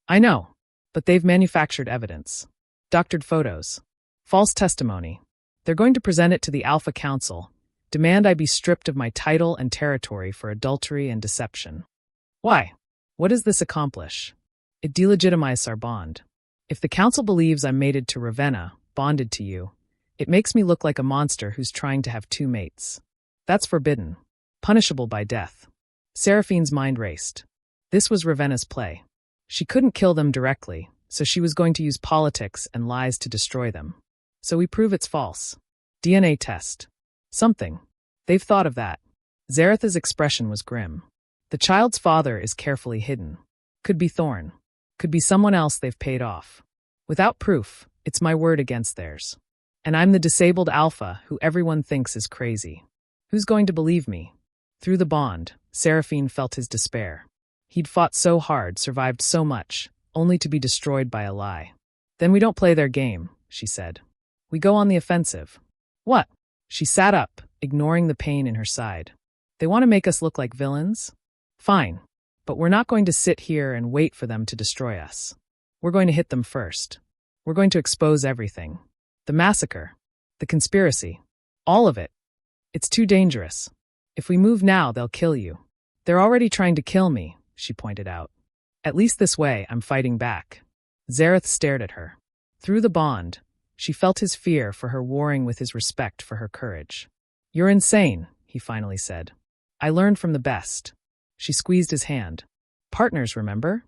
"I know, but they've manufactured evidence. Doctored photos. False testimony. They're going to present it to the Alpha Council, demand I be stripped of my title and territory for adultery and deception." "Why? What does this accomplish?" "It delegitimizes our bond. If the council believes I'm mated to Ravenna, bonded to you, it makes me look like a monster who's trying to have 2 mates. That's forbidden. Punishable by death." Seraphine's mind raced. This was Ravenna's play. She couldn't kill them directly, so she was going to use politics and lies to destroy them. "So we prove it's false. DNA test. Something. They've thought of that." Zareth's expression was grim. "The child's father is carefully hidden. Could be Thorn. Could be someone else they've paid off. Without proof, it's my word against theirs. And I'm the disabled alpha who everyone thinks is crazy. Who's going to believe me?" Through the bond, Seraphine felt his despair. He'd fought so hard, survived so much, only to be destroyed by a lie. "Then we don't play their game," she said. "We go on the offensive." "What?" She sat up, ignoring the pain in her side. "They want to make us look like villains? Fine. But we're not going to sit here and wait for them to destroy us. We're going to hit them first. We're going to expose everything. The massacre. The conspiracy. All of it. It's too dangerous. If we move now, they'll kill you. They're already trying to kill me," she pointed out. "At least this way, I'm fighting back." Zareth stared at her. Through the bond, she felt his fear for her warring with his respect for her courage. "You're insane," he finally said. "I learned from the best." She squeezed his hand. "Partners, remember?"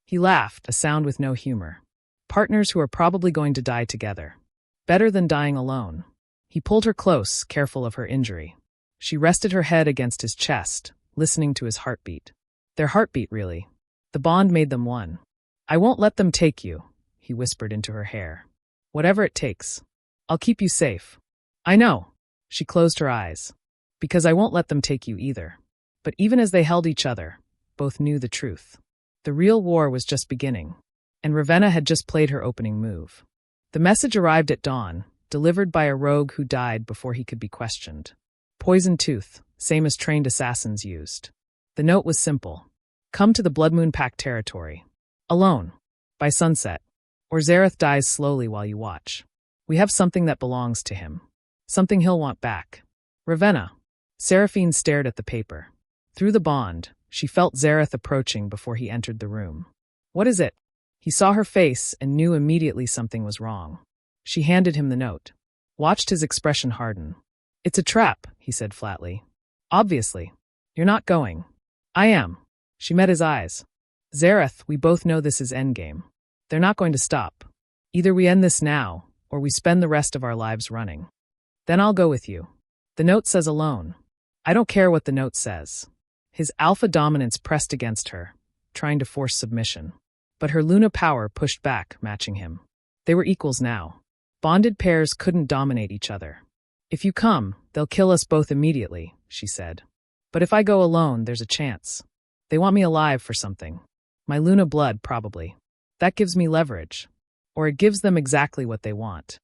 He laughed, a sound with no humor. "Partners who are probably going to die together. Better than dying alone." He pulled her close, careful of her injury. She rested her head against his chest, listening to his heartbeat. Their heartbeat, really. The bond made them one. "I won't let them take you," he whispered into her hair. "Whatever it takes. I'll keep you safe." "I know." She closed her eyes. "Because I won't let them take you either." But even as they held each other, both knew the truth. The real war was just beginning, and Ravenna had just played her opening move. The message arrived at dawn, delivered by a rogue who died before he could be questioned. Poison tooth, same as trained assassins used. The note was simple. Come to the Blood Moon Pact territory. Alone. By sunset. Or Zareth dies slowly while you watch. We have something that belongs to him. Something he'll want back. Ravenna. Seraphine stared at the paper. Through the bond, she felt Zareth approaching before he entered the room. What is it? He saw her face and knew immediately something was wrong. She handed him the note. Watched his expression harden. It's a trap, he said flatly. Obviously. You're not going. I am. She met his eyes. Zareth, we both know this is endgame. They're not going to stop. Either we end this now, or we spend the rest of our lives running. Then I'll go with you. The note says alone. I don't care what the note says. His alpha dominance pressed against her, trying to force submission. But her Luna power pushed back, matching him. They were equals now. Bonded pairs couldn't dominate each other. If you come, they'll kill us both immediately, she said. But if I go alone, there's a chance. They want me alive for something. My Luna blood, probably. That gives me leverage. Or it gives them exactly what they want.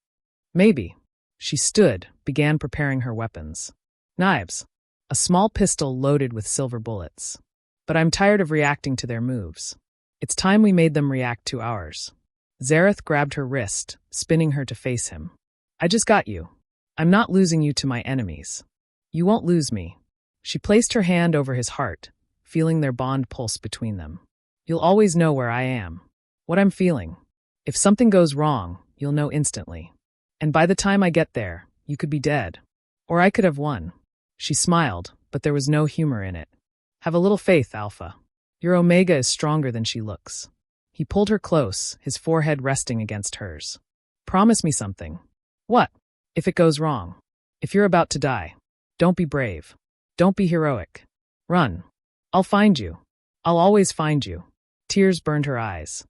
Maybe. She stood, began preparing her weapons. Knives. A small pistol loaded with silver bullets. But I'm tired of reacting to their moves. It's time we made them react to ours. Zareth grabbed her wrist, spinning her to face him. I just got you. I'm not losing you to my enemies. You won't lose me. She placed her hand over his heart, feeling their bond pulse between them. You'll always know where I am. What I'm feeling. If something goes wrong, you'll know instantly. And by the time I get there, you could be dead. Or I could have won. She smiled, but there was no humor in it. Have a little faith, Alpha. Your Omega is stronger than she looks. He pulled her close, his forehead resting against hers. Promise me something. What? If it goes wrong. If you're about to die. Don't be brave. Don't be heroic. Run. I'll find you. I'll always find you. Tears burned her eyes.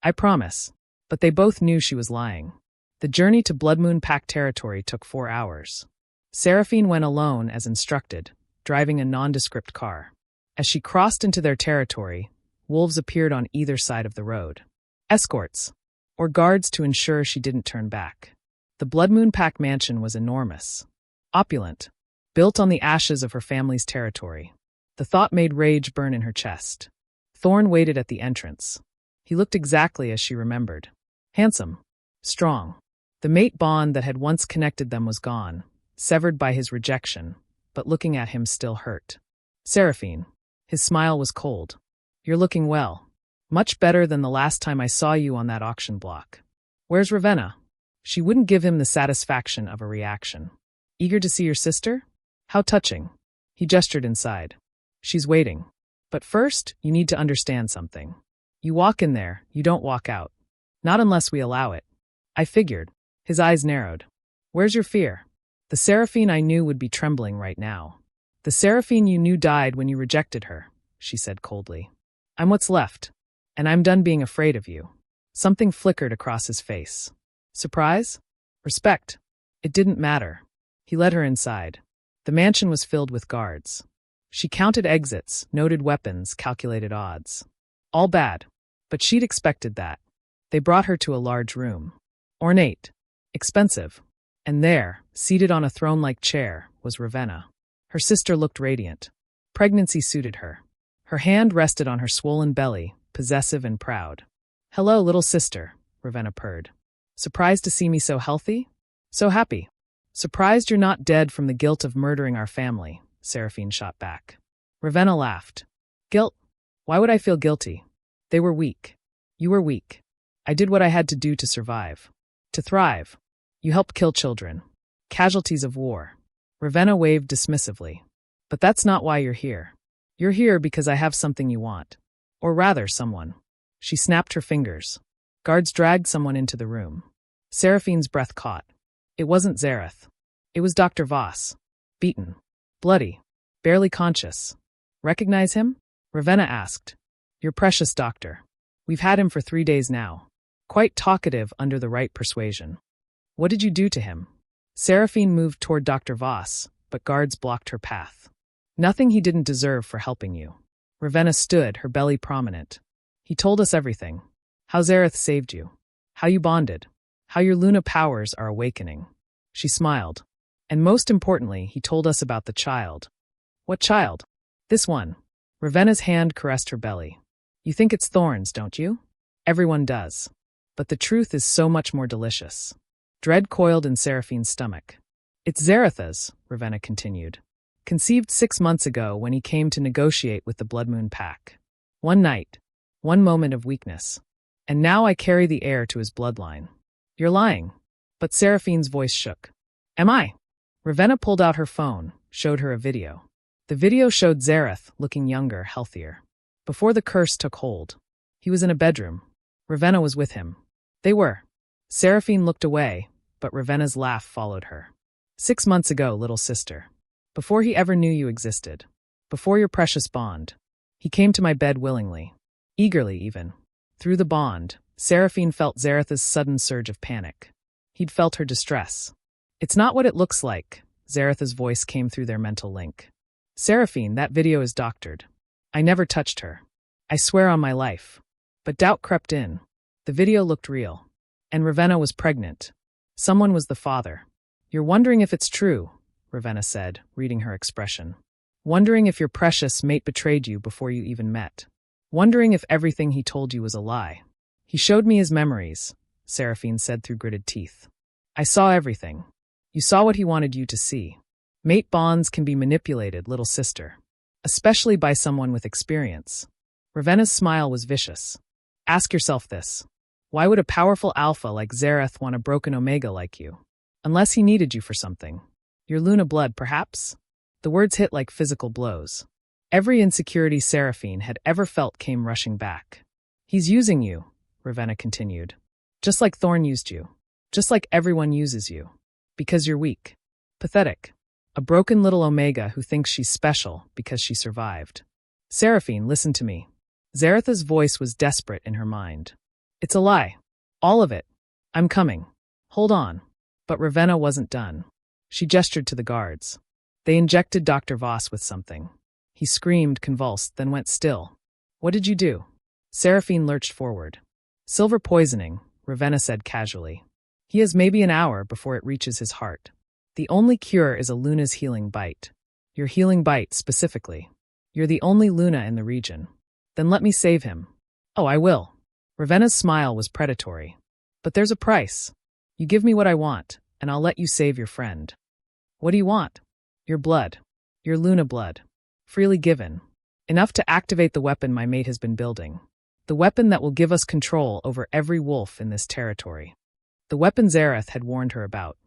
I promise. But they both knew she was lying. The journey to Blood Moon Pact territory took 4 hours. Seraphine went alone as instructed, driving a nondescript car. As she crossed into their territory, wolves appeared on either side of the road. Escorts, or guards to ensure she didn't turn back. The Blood Moon Pact mansion was enormous. Opulent, built on the ashes of her family's territory. The thought made rage burn in her chest. Thorn waited at the entrance. He looked exactly as she remembered. Handsome. Strong. The mate bond that had once connected them was gone, severed by his rejection, but looking at him still hurt. Seraphine. His smile was cold. You're looking well. Much better than the last time I saw you on that auction block. Where's Ravenna? She wouldn't give him the satisfaction of a reaction. Eager to see your sister? How touching. He gestured inside. She's waiting. But first, you need to understand something. You walk in there, you don't walk out. Not unless we allow it. I figured. His eyes narrowed. Where's your fear? The Seraphine I knew would be trembling right now. The Seraphine you knew died when you rejected her, she said coldly. I'm what's left. And I'm done being afraid of you. Something flickered across his face. Surprise? Respect. It didn't matter. He led her inside. The mansion was filled with guards. She counted exits, noted weapons, calculated odds. All bad. But she'd expected that. They brought her to a large room. Ornate. Expensive. And there, seated on a throne-like chair, was Ravenna. Her sister looked radiant. Pregnancy suited her. Her hand rested on her swollen belly, possessive and proud. Hello, little sister, Ravenna purred. Surprised to see me so healthy? So happy. Surprised you're not dead from the guilt of murdering our family, Seraphine shot back. Ravenna laughed. Guilt? Why would I feel guilty? They were weak. You were weak. I did what I had to do to survive. To thrive. You helped kill children. Casualties of war. Ravenna waved dismissively. But that's not why you're here. You're here because I have something you want. Or rather, someone. She snapped her fingers. Guards dragged someone into the room. Seraphine's breath caught. It wasn't Zareth. It was Dr. Voss. Beaten. Bloody. Barely conscious. Recognize him? Ravenna asked. Your precious doctor. We've had him for 3 days now. Quite talkative under the right persuasion. What did you do to him? Seraphine moved toward Dr. Voss, but guards blocked her path. Nothing he didn't deserve for helping you. Ravenna stood, her belly prominent. He told us everything. How Zareth saved you. How you bonded. How your Luna powers are awakening. She smiled. And most importantly, he told us about the child. What child? This one. Ravenna's hand caressed her belly. You think it's thorns, don't you? Everyone does. But the truth is so much more delicious. Dread coiled in Seraphine's stomach. It's Zareth's, Ravenna continued. Conceived 6 months ago when he came to negotiate with the Blood Moon Pack. One night. One moment of weakness. And now I carry the heir to his bloodline. You're lying. But Seraphine's voice shook. Am I? Ravenna pulled out her phone, showed her a video. The video showed Zareth, looking younger, healthier. Before the curse took hold. He was in a bedroom. Ravenna was with him. They were. Seraphine looked away, but Ravenna's laugh followed her. 6 months ago, little sister. Before he ever knew you existed. Before your precious bond. He came to my bed willingly. Eagerly, even. Through the bond, Seraphine felt Zareth's sudden surge of panic. He'd felt her distress. It's not what it looks like, Zareth's voice came through their mental link. Seraphine, that video is doctored. I never touched her. I swear on my life. But doubt crept in. The video looked real. And Ravenna was pregnant. Someone was the father. You're wondering if it's true, Ravenna said, reading her expression. Wondering if your precious mate betrayed you before you even met. Wondering if everything he told you was a lie. He showed me his memories, Seraphine said through gritted teeth. I saw everything. You saw what he wanted you to see. Mate bonds can be manipulated, little sister. Especially by someone with experience. Ravenna's smile was vicious. Ask yourself this. Why would a powerful alpha like Zareth want a broken omega like you? Unless he needed you for something. Your Luna blood, perhaps? The words hit like physical blows. Every insecurity Seraphine had ever felt came rushing back. He's using you, Ravenna continued. Just like Thorn used you. Just like everyone uses you. Because you're weak. Pathetic. A broken little omega who thinks she's special because she survived. Seraphine, listen to me. Zareth's voice was desperate in her mind. It's a lie. All of it. I'm coming. Hold on. But Ravenna wasn't done. She gestured to the guards. They injected Dr. Voss with something. He screamed, convulsed, then went still. What did you do? Seraphine lurched forward. Silver poisoning, Ravenna said casually. He has maybe an hour before it reaches his heart. The only cure is a Luna's healing bite. Your healing bite, specifically. You're the only Luna in the region. Then let me save him. Oh, I will. Ravenna's smile was predatory. But there's a price. You give me what I want, and I'll let you save your friend. What do you want? Your blood. Your Luna blood. Freely given. Enough to activate the weapon my mate has been building. The weapon that will give us control over every wolf in this territory. The weapon Zareth had warned her about.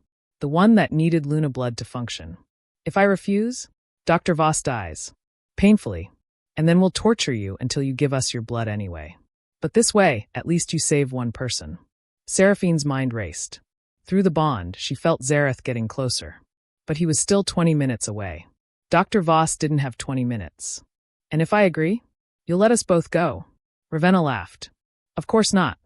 The one that needed Luna blood to function. If I refuse, Dr. Voss dies. Painfully. And then we'll torture you until you give us your blood anyway. But this way, at least you save one person. Seraphine's mind raced. Through the bond, she felt Zareth getting closer. But he was still 20 minutes away. Dr. Voss didn't have 20 minutes. And if I agree, you'll let us both go. Ravenna laughed. Of course not.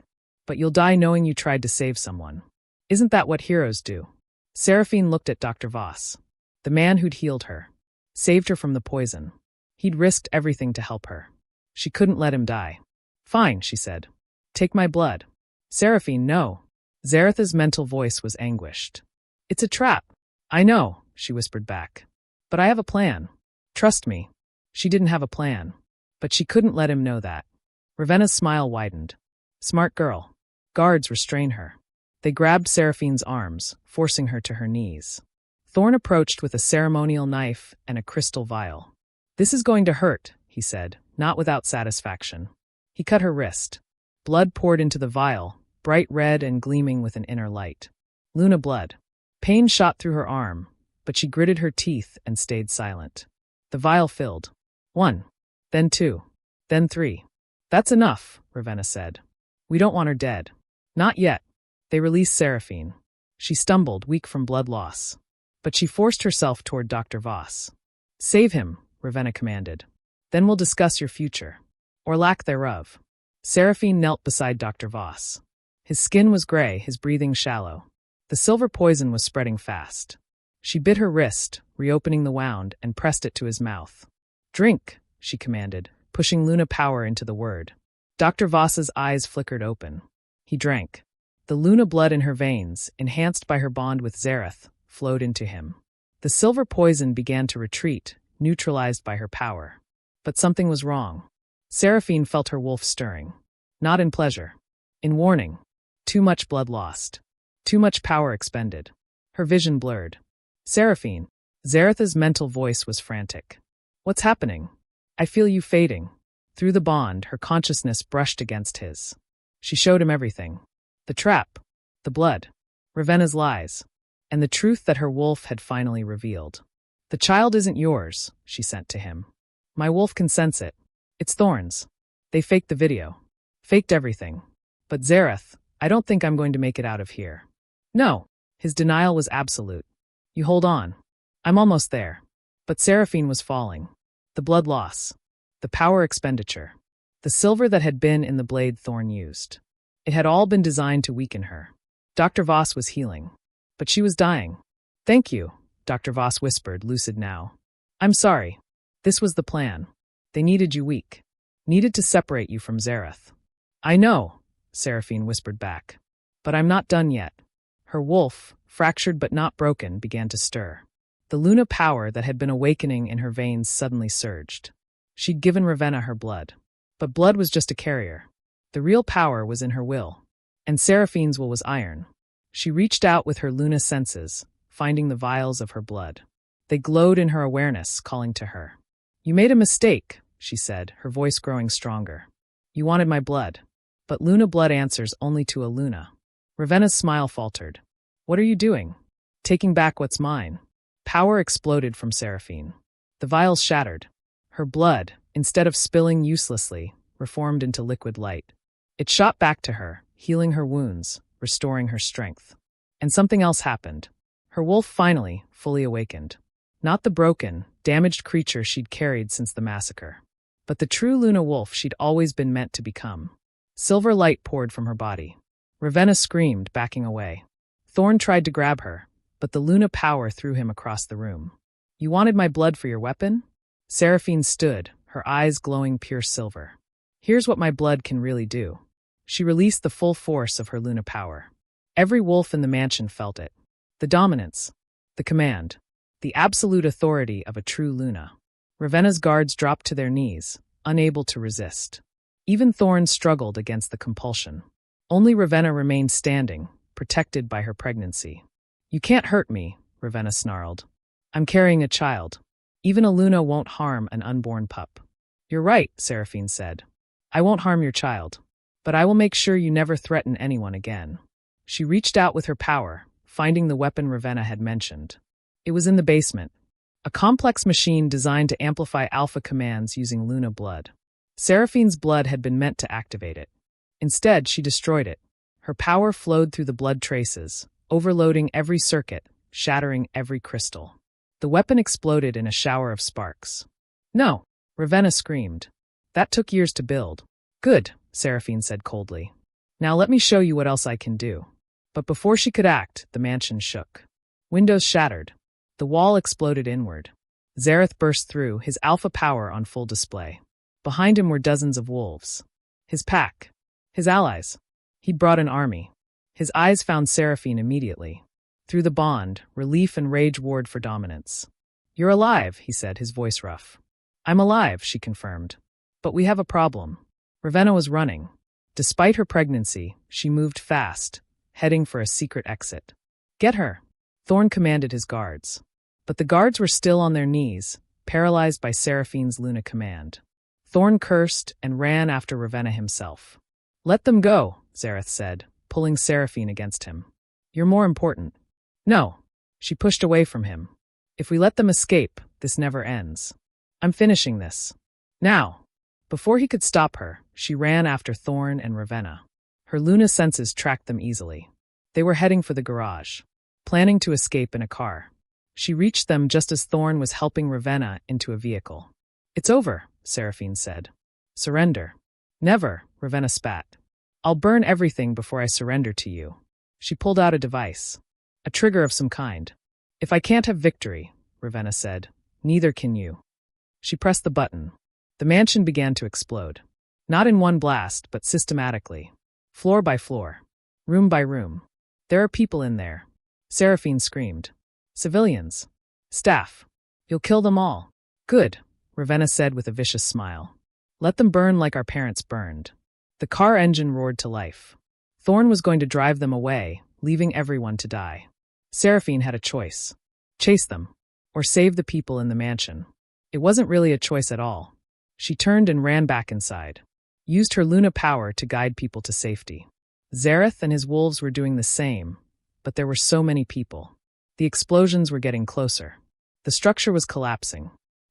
But you'll die knowing you tried to save someone. Isn't that what heroes do? Seraphine looked at Dr. Voss. The man who'd healed her. Saved her from the poison. He'd risked everything to help her. She couldn't let him die. Fine, she said. Take my blood. Seraphine, no. Zareth's mental voice was anguished. It's a trap. I know, she whispered back. But I have a plan. Trust me. She didn't have a plan. But she couldn't let him know that. Ravenna's smile widened. Smart girl. Guards restrain her. They grabbed Seraphine's arms, forcing her to her knees. Thorn approached with a ceremonial knife and a crystal vial. This is going to hurt, he said, not without satisfaction. He cut her wrist. Blood poured into the vial, bright red and gleaming with an inner light. Luna blood. Pain shot through her arm, but she gritted her teeth and stayed silent. The vial filled. 1. Then 2. Then 3. That's enough, Ravenna said. We don't want her dead. Not yet. They released Seraphine. She stumbled, weak from blood loss. But she forced herself toward Dr. Voss. Save him, Ravenna commanded. Then we'll discuss your future. Or lack thereof. Seraphine knelt beside Dr. Voss. His skin was gray, his breathing shallow. The silver poison was spreading fast. She bit her wrist, reopening the wound, and pressed it to his mouth. "Drink," she commanded, pushing Luna power into the word. Dr. Voss's eyes flickered open. He drank. The Luna blood in her veins, enhanced by her bond with Zareth, flowed into him. The silver poison began to retreat, neutralized by her power. But something was wrong. Seraphine felt her wolf stirring. Not in pleasure. In warning. Too much blood lost. Too much power expended. Her vision blurred. "Seraphine." Zareth's mental voice was frantic. "What's happening? I feel you fading." Through the bond, her consciousness brushed against his. She showed him everything. The trap. The blood. Ravenna's lies. And the truth that her wolf had finally revealed. "The child isn't yours," she sent to him. "My wolf can sense it. It's Thorn's. They faked the video. Faked everything. But Zareth, I don't think I'm going to make it out of here." No. His denial was absolute. "You hold on. I'm almost there." But Seraphine was falling. The blood loss. The power expenditure. The silver that had been in the blade Thorn used. It had all been designed to weaken her. Dr. Voss was healing. But she was dying. "Thank you," Dr. Voss whispered, lucid now. "I'm sorry. This was the plan. They needed you weak. Needed to separate you from Zareth." "I know," Seraphine whispered back. "But I'm not done yet." Her wolf, fractured but not broken, began to stir. The Luna power that had been awakening in her veins suddenly surged. She'd given Ravenna her blood. But blood was just a carrier. The real power was in her will. And Seraphine's will was iron. She reached out with her Luna senses, finding the vials of her blood. They glowed in her awareness, calling to her. "You made a mistake," she said, her voice growing stronger. "You wanted my blood. But Luna blood answers only to a Luna." Ravenna's smile faltered. "What are you doing?" "Taking back what's mine." Power exploded from Seraphine. The vials shattered. Her blood, instead of spilling uselessly, reformed into liquid light. It shot back to her, healing her wounds, restoring her strength. And something else happened. Her wolf finally, fully awakened. Not the broken, damaged creature she'd carried since the massacre, but the true Luna wolf she'd always been meant to become. Silver light poured from her body. Ravenna screamed, backing away. Thorn tried to grab her, but the Luna power threw him across the room. "You wanted my blood for your weapon?" Seraphine stood, her eyes glowing pure silver. "Here's what my blood can really do." She released the full force of her Luna power. Every wolf in the mansion felt it. The dominance. The command. The absolute authority of a true Luna. Ravenna's guards dropped to their knees, unable to resist. Even Thorn struggled against the compulsion. Only Ravenna remained standing, protected by her pregnancy. "You can't hurt me," Ravenna snarled. "I'm carrying a child. Even a Luna won't harm an unborn pup." "You're right," Seraphine said. "I won't harm your child. But I will make sure you never threaten anyone again." She reached out with her power, finding the weapon Ravenna had mentioned. It was in the basement. A complex machine designed to amplify alpha commands using Luna blood. Seraphine's blood had been meant to activate it. Instead, she destroyed it. Her power flowed through the blood traces, overloading every circuit, shattering every crystal. The weapon exploded in a shower of sparks. "No!" Ravenna screamed. "That took years to build." "Good," Seraphine said coldly. "Now let me show you what else I can do." But before she could act, the mansion shook. Windows shattered. The wall exploded inward. Zareth burst through, his alpha power on full display. Behind him were dozens of wolves. His pack. His allies. He'd brought an army. His eyes found Seraphine immediately. Through the bond, relief and rage warred for dominance. "You're alive," he said, his voice rough. "I'm alive," she confirmed. "But we have a problem." Ravenna was running. Despite her pregnancy, she moved fast, heading for a secret exit. "Get her," Thorn commanded his guards. But the guards were still on their knees, paralyzed by Seraphine's Luna command. Thorn cursed and ran after Ravenna himself. "Let them go," Zareth said, pulling Seraphine against him. "You're more important." "No." She pushed away from him. "If we let them escape, this never ends. I'm finishing this. Now." Before he could stop her, she ran after Thorn and Ravenna. Her Luna senses tracked them easily. They were heading for the garage, planning to escape in a car. She reached them just as Thorn was helping Ravenna into a vehicle. "It's over," Seraphine said. "Surrender." "Never," Ravenna spat. "I'll burn everything before I surrender to you." She pulled out a device. A trigger of some kind. If I can't have victory, Ravenna said, neither can you. She pressed the button. The mansion began to explode. Not in one blast, but systematically. Floor by floor. Room by room. There are people in there. Seraphine screamed. Civilians. Staff. You'll kill them all. Good, Ravenna said with a vicious smile. Let them burn like our parents burned. The car engine roared to life. Thorn was going to drive them away, leaving everyone to die. Seraphine had a choice. Chase them, or save the people in the mansion. It wasn't really a choice at all. She turned and ran back inside. Used her Luna power to guide people to safety. Zareth and his wolves were doing the same, but there were so many people. The explosions were getting closer. The structure was collapsing.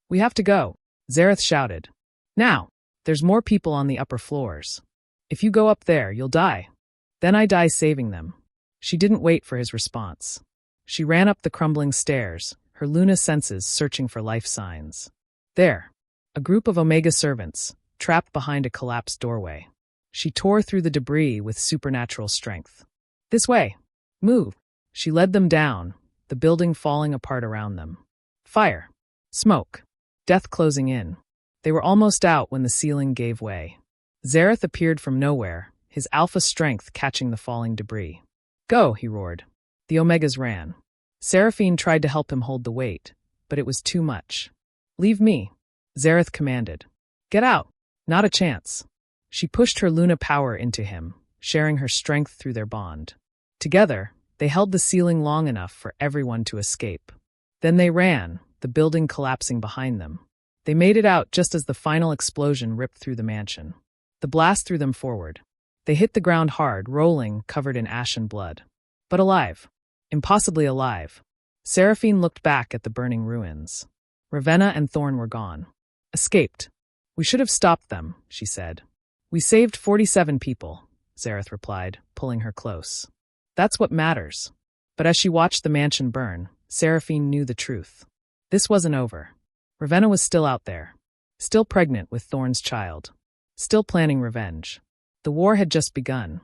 We have to go, Zareth shouted. Now, there's more people on the upper floors. If you go up there, you'll die. Then I die saving them. She didn't wait for his response. She ran up the crumbling stairs, her Luna senses searching for life signs. There, a group of Omega servants, trapped behind a collapsed doorway. She tore through the debris with supernatural strength. This way. Move. She led them down, the building falling apart around them. Fire. Smoke. Death closing in. They were almost out when the ceiling gave way. Zareth appeared from nowhere, his alpha strength catching the falling debris. Go, he roared. The Omegas ran. Seraphine tried to help him hold the weight, but it was too much. Leave me, Zareth commanded. Get out. Not a chance. She pushed her Luna power into him, sharing her strength through their bond. Together, they held the ceiling long enough for everyone to escape. Then they ran, the building collapsing behind them. They made it out just as the final explosion ripped through the mansion. The blast threw them forward. They hit the ground hard, rolling, covered in ash and blood. But alive. Impossibly alive. Seraphine looked back at the burning ruins. Ravenna and Thorn were gone. Escaped. We should have stopped them, she said. We saved 47 people, Zareth replied, pulling her close. That's what matters. But as she watched the mansion burn, Seraphine knew the truth. This wasn't over. Ravenna was still out there. Still pregnant with Thorn's child. Still planning revenge. The war had just begun.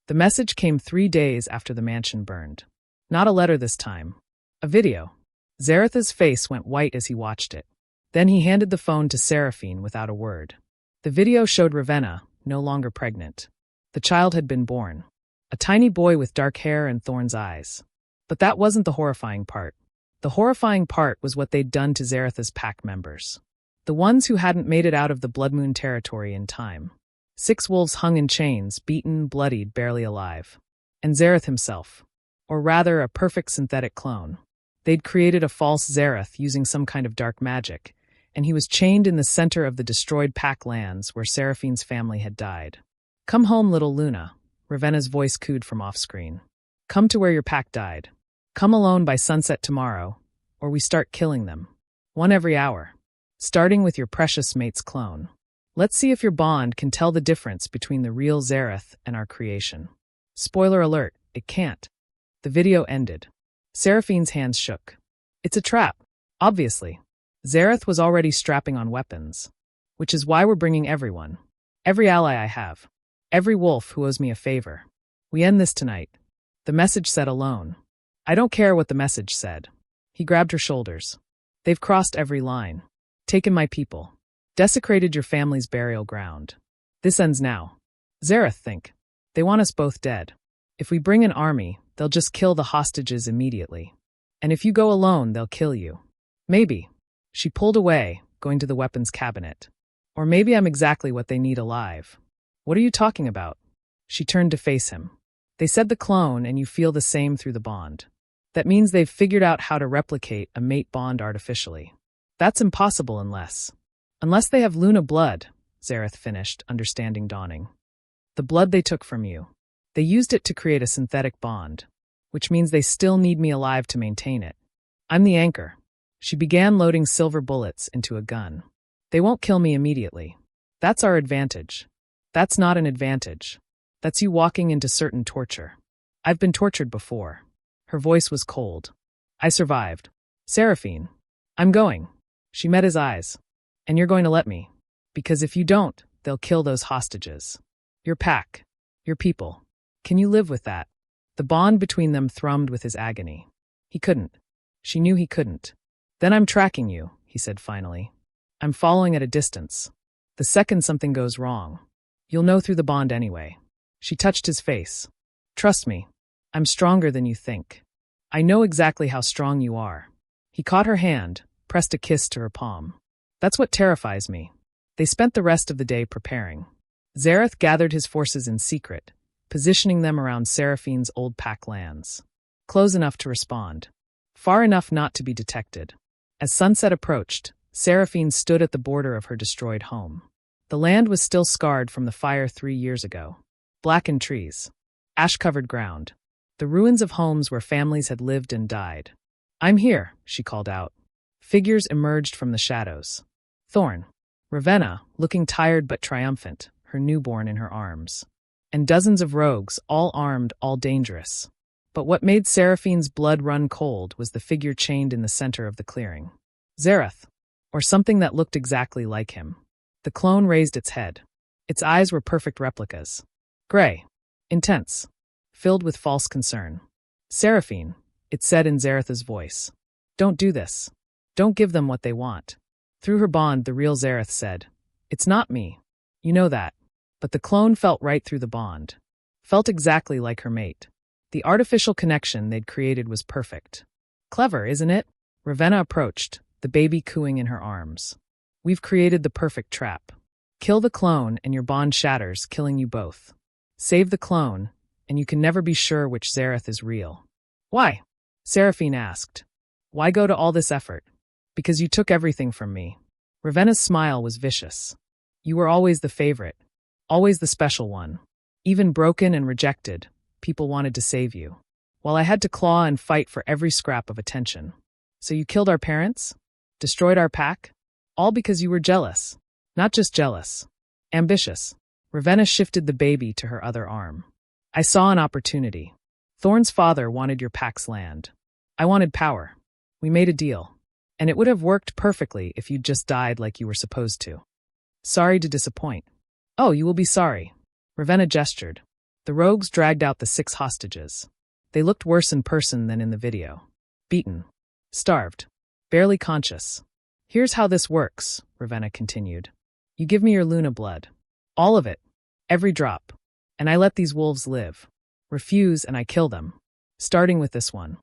The message came 3 days after the mansion burned. Not a letter this time. A video. Zareth's face went white as he watched it. Then he handed the phone to Seraphine without a word. The video showed Ravenna, no longer pregnant. The child had been born. A tiny boy with dark hair and Thorn's eyes. But that wasn't the horrifying part. The horrifying part was what they'd done to Zareth's pack members. The ones who hadn't made it out of the Blood Moon territory in time. 6 wolves hung in chains, beaten, bloodied, barely alive. And Zareth himself. Or rather, a perfect synthetic clone. They'd created a false Zareth using some kind of dark magic, and he was chained in the center of the destroyed pack lands where Seraphine's family had died. Come home, little Luna, Ravenna's voice cooed from off-screen. Come to where your pack died. Come alone by sunset tomorrow, or we start killing them. 1 every hour. Starting with your precious mate's clone. Let's see if your bond can tell the difference between the real Zareth and our creation. Spoiler alert, it can't. The video ended. Seraphine's hands shook. It's a trap, obviously. Zareth was already strapping on weapons. Which is why we're bringing everyone. Every ally I have. Every wolf who owes me a favor. We end this tonight. The message said alone. I don't care what the message said. He grabbed her shoulders. They've crossed every line. Taken my people. Desecrated your family's burial ground. This ends now. Zareth, think. They want us both dead. If we bring an army, they'll just kill the hostages immediately. And if you go alone, they'll kill you. Maybe. She pulled away, going to the weapons cabinet. Or maybe I'm exactly what they need alive. What are you talking about? She turned to face him. They said the clone, and you feel the same through the bond. That means they've figured out how to replicate a mate bond artificially. That's impossible unless they have Luna blood, Zareth finished, understanding dawning. The blood they took from you. They used it to create a synthetic bond, which means they still need me alive to maintain it. I'm the anchor. She began loading silver bullets into a gun. They won't kill me immediately. That's our advantage. That's not an advantage. That's you walking into certain torture. I've been tortured before. Her voice was cold. I survived. Seraphine. I'm going. She met his eyes. And you're going to let me. Because if you don't, they'll kill those hostages. Your pack. Your people. Can you live with that? The bond between them thrummed with his agony. He couldn't. She knew he couldn't. Then I'm tracking you, he said finally. I'm following at a distance. The second something goes wrong, you'll know through the bond anyway. She touched his face. Trust me, I'm stronger than you think. I know exactly how strong you are. He caught her hand, pressed a kiss to her palm. That's what terrifies me. They spent the rest of the day preparing. Zareth gathered his forces in secret, positioning them around Seraphine's old pack lands. Close enough to respond. Far enough not to be detected. As sunset approached, Seraphine stood at the border of her destroyed home. The land was still scarred from the fire 3 years ago. Blackened trees. Ash-covered ground. The ruins of homes where families had lived and died. I'm here, she called out. Figures emerged from the shadows. Thorn. Ravenna, looking tired but triumphant, her newborn in her arms. And dozens of rogues, all armed, all dangerous. But what made Seraphine's blood run cold was the figure chained in the center of the clearing. Zareth, or something that looked exactly like him. The clone raised its head. Its eyes were perfect replicas. Gray. Intense. Filled with false concern. Seraphine, it said in Zareth's voice. Don't do this. Don't give them what they want. Through her bond, the real Zareth said, It's not me. You know that. But the clone felt right through the bond. Felt exactly like her mate. The artificial connection they'd created was perfect. Clever, isn't it? Ravenna approached, the baby cooing in her arms. We've created the perfect trap. Kill the clone and your bond shatters, killing you both. Save the clone, and you can never be sure which Zareth is real. Why? Seraphine asked. Why go to all this effort? Because you took everything from me. Ravenna's smile was vicious. You were always the favorite. Always the special one. Even broken and rejected, people wanted to save you. While I had to claw and fight for every scrap of attention. So you killed our parents? Destroyed our pack? All because you were jealous. Not just jealous. Ambitious. Ravenna shifted the baby to her other arm. I saw an opportunity. Thorn's father wanted your pack's land. I wanted power. We made a deal. And it would have worked perfectly if you'd just died like you were supposed to. Sorry to disappoint. Oh, you will be sorry. Ravenna gestured. The rogues dragged out the 6 hostages. They looked worse in person than in the video. Beaten. Starved. Barely conscious. Here's how this works, Ravenna continued. You give me your Luna blood. All of it. Every drop. And I let these wolves live. Refuse and I kill them. Starting with this one.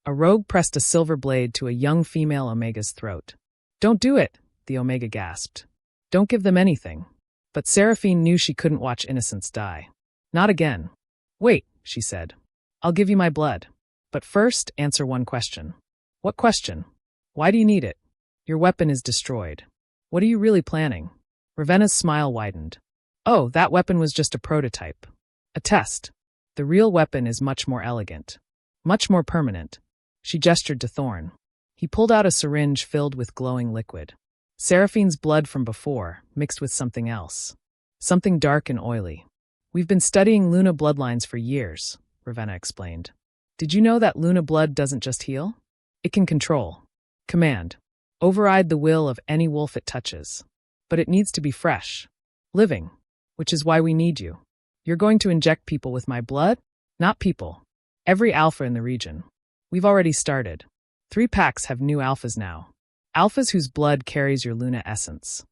A rogue pressed a silver blade to a young female Omega's throat. Don't do it, the Omega gasped. Don't give them anything. But Seraphine knew she couldn't watch innocents die. Not again. Wait, she said. I'll give you my blood. But first, answer one question. What question? Why do you need it? Your weapon is destroyed. What are you really planning? Ravenna's smile widened. Oh, that weapon was just a prototype. A test. The real weapon is much more elegant. Much more permanent. She gestured to Thorn. He pulled out a syringe filled with glowing liquid. Seraphine's blood from before, mixed with something else. Something dark and oily. We've been studying Luna bloodlines for years, Ravenna explained. Did you know that Luna blood doesn't just heal? It can control. Command. Override the will of any wolf it touches. But it needs to be fresh. Living. Which is why we need you. You're going to inject people with my blood? Not people. Every alpha in the region. We've already started. 3 packs have new alphas now. Alphas whose blood carries your Luna essence.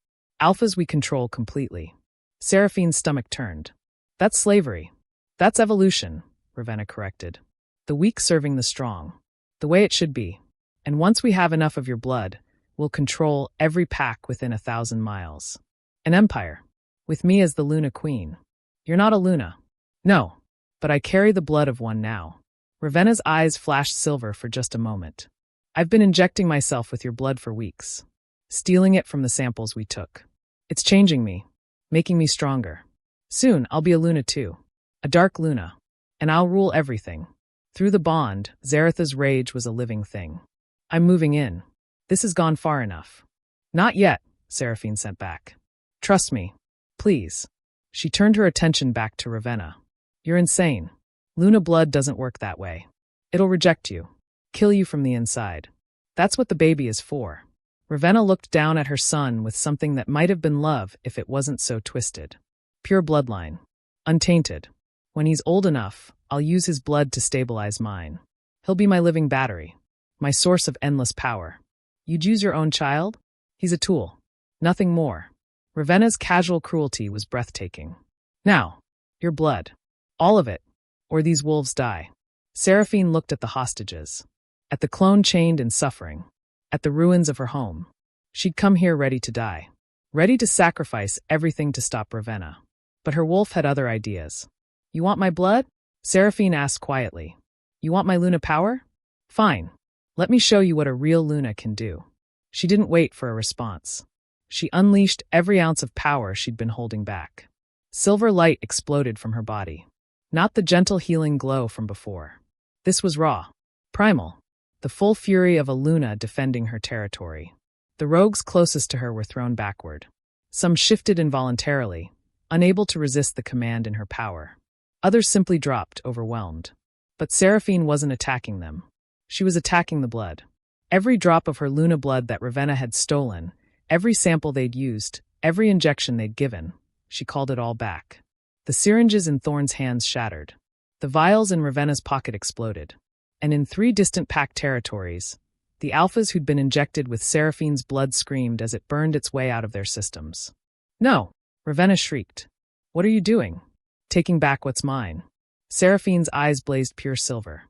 Alphas we control completely. Seraphine's stomach turned. That's slavery. That's evolution, Ravenna corrected. The weak serving the strong. The way it should be. And once we have enough of your blood, we'll control every pack within 1,000 miles. An empire. With me as the Luna Queen. You're not a Luna. No. But I carry the blood of one now. Ravenna's eyes flashed silver for just a moment. I've been injecting myself with your blood for weeks. Stealing it from the samples we took. It's changing me. Making me stronger. Soon, I'll be a Luna too. A dark Luna. And I'll rule everything. Through the bond, Zareth's rage was a living thing. I'm moving in. This has gone far enough. Not yet, Seraphine sent back. Trust me. Please. She turned her attention back to Ravenna. You're insane. Luna blood doesn't work that way. It'll reject you. Kill you from the inside. That's what the baby is for. Ravenna looked down at her son with something that might have been love if it wasn't so twisted. Pure bloodline. Untainted. When he's old enough, I'll use his blood to stabilize mine. He'll be my living battery. my source of endless power. You'd use your own child? He's a tool. Nothing more. Ravenna's casual cruelty was breathtaking. Now, your blood. All of it, or these wolves die. Seraphine looked at the hostages, at the clone chained and suffering, at the ruins of her home. She'd come here ready to die, ready to sacrifice everything to stop Ravenna. But her wolf had other ideas. You want my blood? Seraphine asked quietly. You want my Luna power? Fine. Let me show you what a real Luna can do. She didn't wait for a response. She unleashed every ounce of power she'd been holding back. Silver light exploded from her body. Not the gentle healing glow from before. This was raw, primal, the full fury of a Luna defending her territory. The rogues closest to her were thrown backward. Some shifted involuntarily, unable to resist the command in her power. Others simply dropped, overwhelmed. But Seraphine wasn't attacking them. She was attacking the blood. Every drop of her Luna blood that Ravenna had stolen, every sample they'd used, every injection they'd given, she called it all back. The syringes in Thorn's hands shattered. The vials in Ravenna's pocket exploded. And in 3 distant pack territories, the alphas who'd been injected with Seraphine's blood screamed as it burned its way out of their systems. No! Ravenna shrieked. What are you doing? Taking back what's mine. Seraphine's eyes blazed pure silver.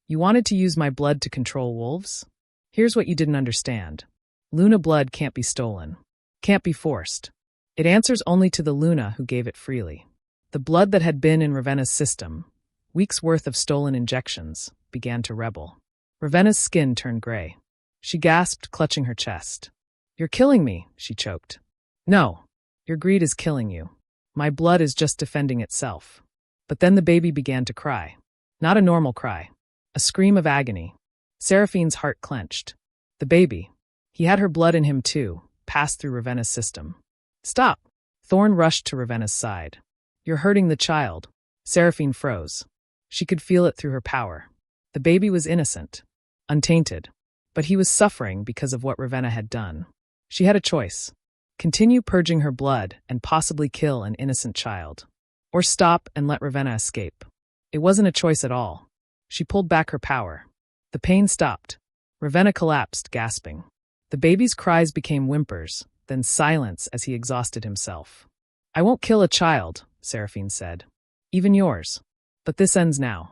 You wanted to use my blood to control wolves? Here's what you didn't understand. Luna blood can't be stolen. Can't be forced. It answers only to the Luna who gave it freely. The blood that had been in Ravenna's system, weeks' worth of stolen injections, began to rebel. Ravenna's skin turned gray. She gasped, clutching her chest. You're killing me, she choked. No, your greed is killing you. My blood is just defending itself. But then the baby began to cry. Not a normal cry. A scream of agony. Seraphine's heart clenched. The baby. He had her blood in him too, passed through Ravenna's system. Stop! Thorn rushed to Ravenna's side. You're hurting the child. Seraphine froze. She could feel it through her power. The baby was innocent, untainted, but he was suffering because of what Ravenna had done. She had a choice. Continue purging her blood and possibly kill an innocent child. Or stop and let Ravenna escape. It wasn't a choice at all. She pulled back her power. The pain stopped. Ravenna collapsed, gasping. The baby's cries became whimpers, then silence as he exhausted himself. I won't kill a child, Seraphine said. Even yours. But this ends now.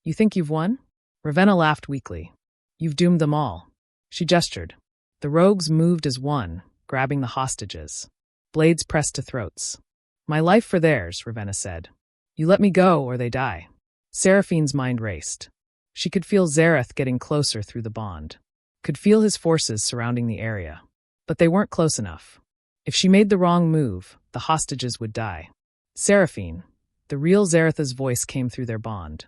You think you've won? Ravenna laughed weakly. You've doomed them all. She gestured. The rogues moved as one, grabbing the hostages. Blades pressed to throats. My life for theirs, Ravenna said. You let me go or they die. Seraphine's mind raced. She could feel Zareth getting closer through the bond. Could feel his forces surrounding the area. But they weren't close enough. If she made the wrong move, the hostages would die. Seraphine, the real Zareth's voice came through their bond.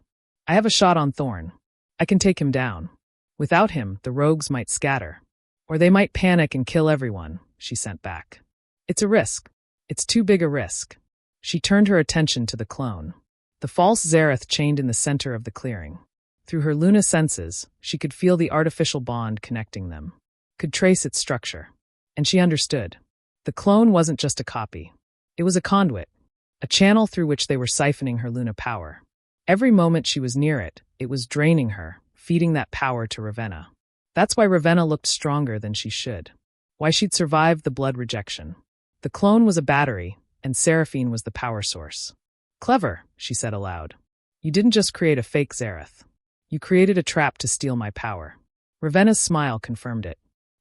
I have a shot on Thorn. I can take him down. Without him, the rogues might scatter. Or they might panic and kill everyone, she sent back. It's a risk. It's too big a risk. She turned her attention to the clone. The false Zareth chained in the center of the clearing. Through her Luna senses, she could feel the artificial bond connecting them. Could trace its structure. And she understood. The clone wasn't just a copy. It was a conduit. A channel through which they were siphoning her Luna power. Every moment she was near it, it was draining her, feeding that power to Ravenna. That's why Ravenna looked stronger than she should. Why she'd survived the blood rejection. The clone was a battery, and Seraphine was the power source. Clever, she said aloud. You didn't just create a fake Zareth. You created a trap to steal my power. Ravenna's smile confirmed it.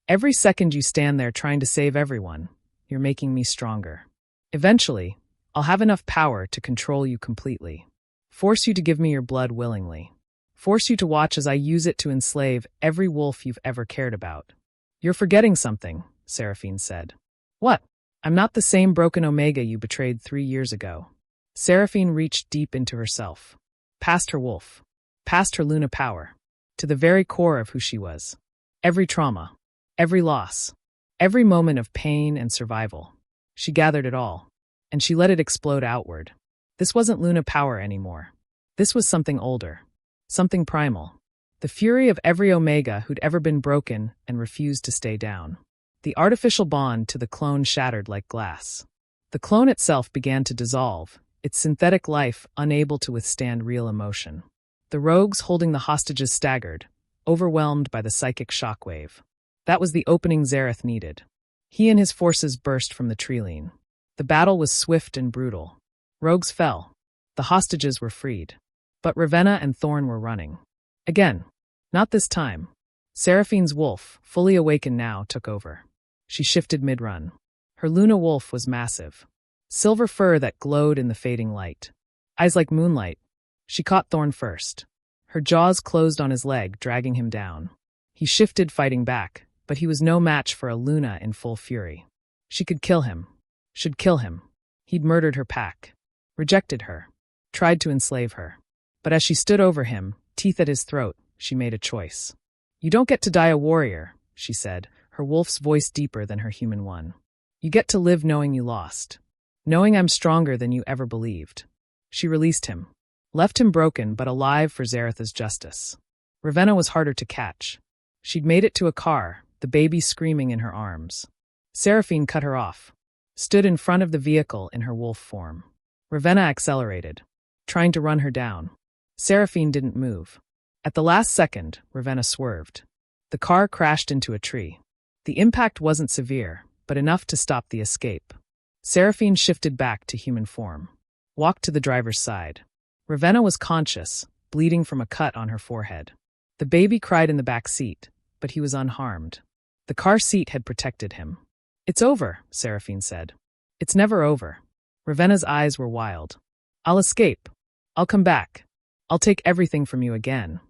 Every second you stand there trying to save everyone, you're making me stronger. Eventually, I'll have enough power to control you completely. Force you to give me your blood willingly. Force you to watch as I use it to enslave every wolf you've ever cared about. You're forgetting something, Seraphine said. What? I'm not the same broken Omega you betrayed 3 years ago. Seraphine reached deep into herself. Past her wolf. Past her Luna power. To the very core of who she was. Every trauma. Every loss. Every moment of pain and survival. She gathered it all. And she let it explode outward. This wasn't Luna power anymore. This was something older. Something primal. The fury of every Omega who'd ever been broken and refused to stay down. The artificial bond to the clone shattered like glass. The clone itself began to dissolve, its synthetic life unable to withstand real emotion. The rogues holding the hostages staggered, overwhelmed by the psychic shockwave. That was the opening Zareth needed. He and his forces burst from the treeline. The battle was swift and brutal. Rogues fell. The hostages were freed. But Ravenna and Thorn were running. Again. Not this time. Seraphine's wolf, fully awakened now, took over. She shifted mid-run. Her Luna wolf was massive. Silver fur that glowed in the fading light. Eyes like moonlight. She caught Thorn first. Her jaws closed on his leg, dragging him down. He shifted, fighting back, but he was no match for a Luna in full fury. She could kill him. Should kill him. He'd murdered her pack. Rejected her. Tried to enslave her. But as she stood over him, teeth at his throat, she made a choice. "You don't get to die a warrior," she said, her wolf's voice deeper than her human one. "You get to live knowing you lost. Knowing I'm stronger than you ever believed." She released him. Left him broken but alive for Zareth's justice. Ravenna was harder to catch. She'd made it to a car, the baby screaming in her arms. Seraphine cut her off. Stood in front of the vehicle in her wolf form. Ravenna accelerated, trying to run her down. Seraphine didn't move. At the last second, Ravenna swerved. The car crashed into a tree. The impact wasn't severe, but enough to stop the escape. Seraphine shifted back to human form. Walked to the driver's side. Ravenna was conscious, bleeding from a cut on her forehead. The baby cried in the back seat, but he was unharmed. The car seat had protected him. "It's over," Seraphine said. "It's never over." Ravenna's eyes were wild. "I'll escape. I'll come back. I'll take everything from you again."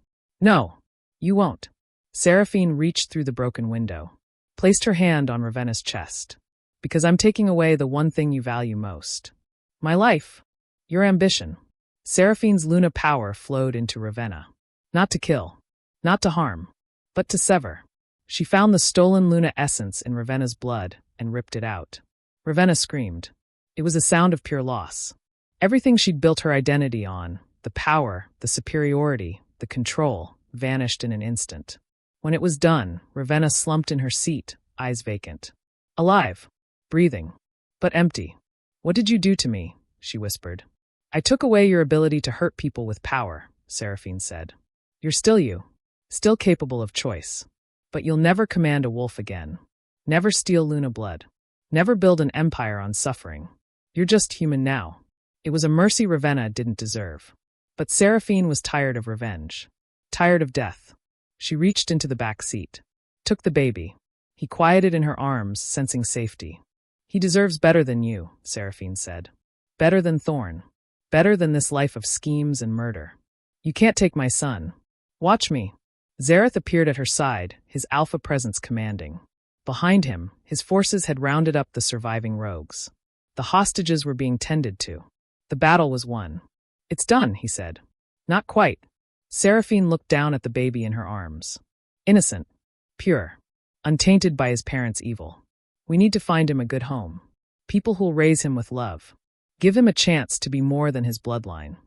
"No, you won't." Seraphine reached through the broken window, placed her hand on Ravenna's chest. "Because I'm taking away the one thing you value most. My life. Your ambition." Seraphine's Luna power flowed into Ravenna. Not to kill. Not to harm. But to sever. She found the stolen Luna essence in Ravenna's blood and ripped it out. Ravenna screamed. It was a sound of pure loss. Everything she'd built her identity on, the power, the superiority, the control, vanished in an instant. When it was done, Ravenna slumped in her seat, eyes vacant. Alive. Breathing. But empty. "What did you do to me?" she whispered. "I took away your ability to hurt people with power," Seraphine said. "You're still you. Still capable of choice. But you'll never command a wolf again. Never steal Luna blood. Never build an empire on suffering. You're just human now." It was a mercy Ravenna didn't deserve. But Seraphine was tired of revenge. Tired of death. She reached into the back seat. Took the baby. He quieted in her arms, sensing safety. "He deserves better than you," Seraphine said. "Better than Thorn. Better than this life of schemes and murder. You can't take my son. Watch me." Zareth appeared at her side, his alpha presence commanding. Behind him, his forces had rounded up the surviving rogues. The hostages were being tended to. The battle was won. "It's done," he said. "Not quite." Seraphine looked down at the baby in her arms. Innocent. Pure. Untainted by his parents' evil. "We need to find him a good home. People who'll raise him with love. Give him a chance to be more than his bloodline."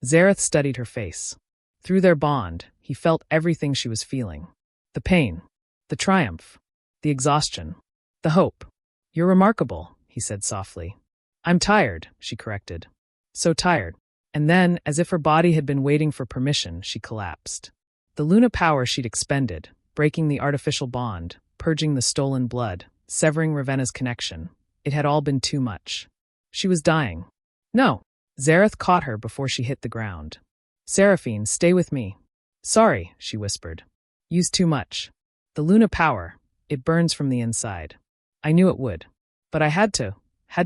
Zareth studied her face. Through their bond, he felt everything she was feeling. The pain. The triumph. The exhaustion. The hope. "You're remarkable," he said softly. "I'm tired," she corrected. So tired. And then, as if her body had been waiting for permission, she collapsed. The Luna power she'd expended, breaking the artificial bond, purging the stolen blood, severing Ravenna's connection. It had all been too much. She was dying. "No." Zareth caught her before she hit the ground. "Seraphine, stay with me." "Sorry," she whispered. "Used too much. The Luna power, it burns from the inside. I knew it would. But I had to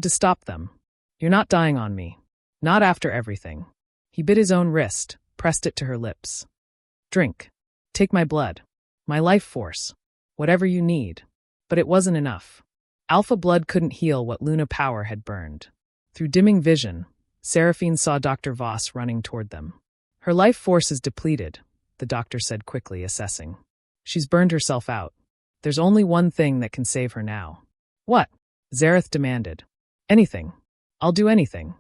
stop them. You're not dying on me. Not after everything." He bit his own wrist, pressed it to her lips. "Drink. Take my blood. My life force. Whatever you need." But it wasn't enough. Alpha blood couldn't heal what Luna power had burned. Through dimming vision, Seraphine saw Dr. Voss running toward them. "Her life force is depleted," the doctor said quickly, assessing. "She's burned herself out. There's only one thing that can save her now." "What?" Zareth demanded. "Anything. I'll do anything.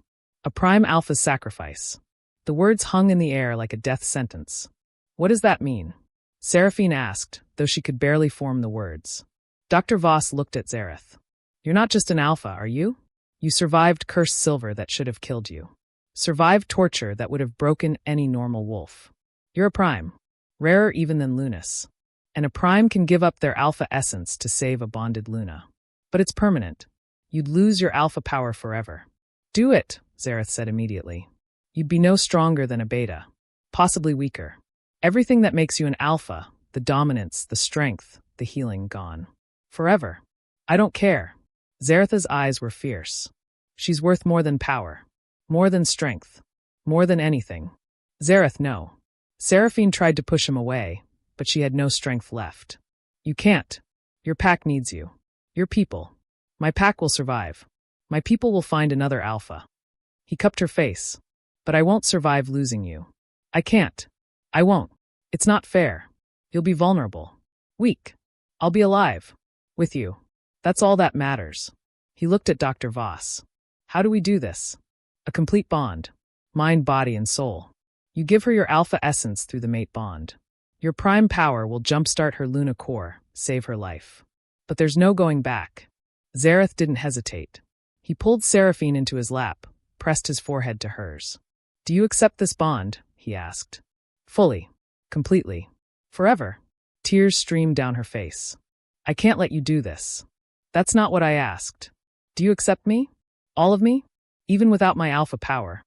A prime alpha's sacrifice." The words hung in the air like a death sentence. "What does that mean?" Seraphine asked, though she could barely form the words. Dr. Voss looked at Zareth. "You're not just an alpha, are you? You survived cursed silver that should have killed you. Survived torture that would have broken any normal wolf. You're a prime. rarer even than Lunas. And a prime can give up their alpha essence to save a bonded Luna. But it's permanent. You'd lose your alpha power forever. Do it, Zareth said immediately. You'd be no stronger than a beta. Possibly weaker. Everything that makes you an alpha, the dominance, the strength, the healing, gone. Forever. I don't care. Zaretha's eyes were fierce. She's worth more than power. More than strength. More than anything. Zareth, no. Seraphine tried to push him away, but she had no strength left. You can't. Your pack needs you. Your people. My pack will survive. My people will find another alpha. He cupped her face. But I won't survive losing you. I can't. I won't. It's not fair. You'll be vulnerable. Weak. I'll be alive. With you. That's all that matters. He looked at Dr. Voss. How do we do this? A complete bond. Mind, body, and soul. You give her your alpha essence through the mate bond. Your prime power will jumpstart her Luna core, save her life. But there's no going back. Zareth didn't hesitate. He pulled Seraphine into his lap, pressed his forehead to hers. Do you accept this bond? He asked. Fully. Completely. Forever. Tears streamed down her face. I can't let you do this. That's not what I asked. Do you accept me? All of me? Even without my alpha power.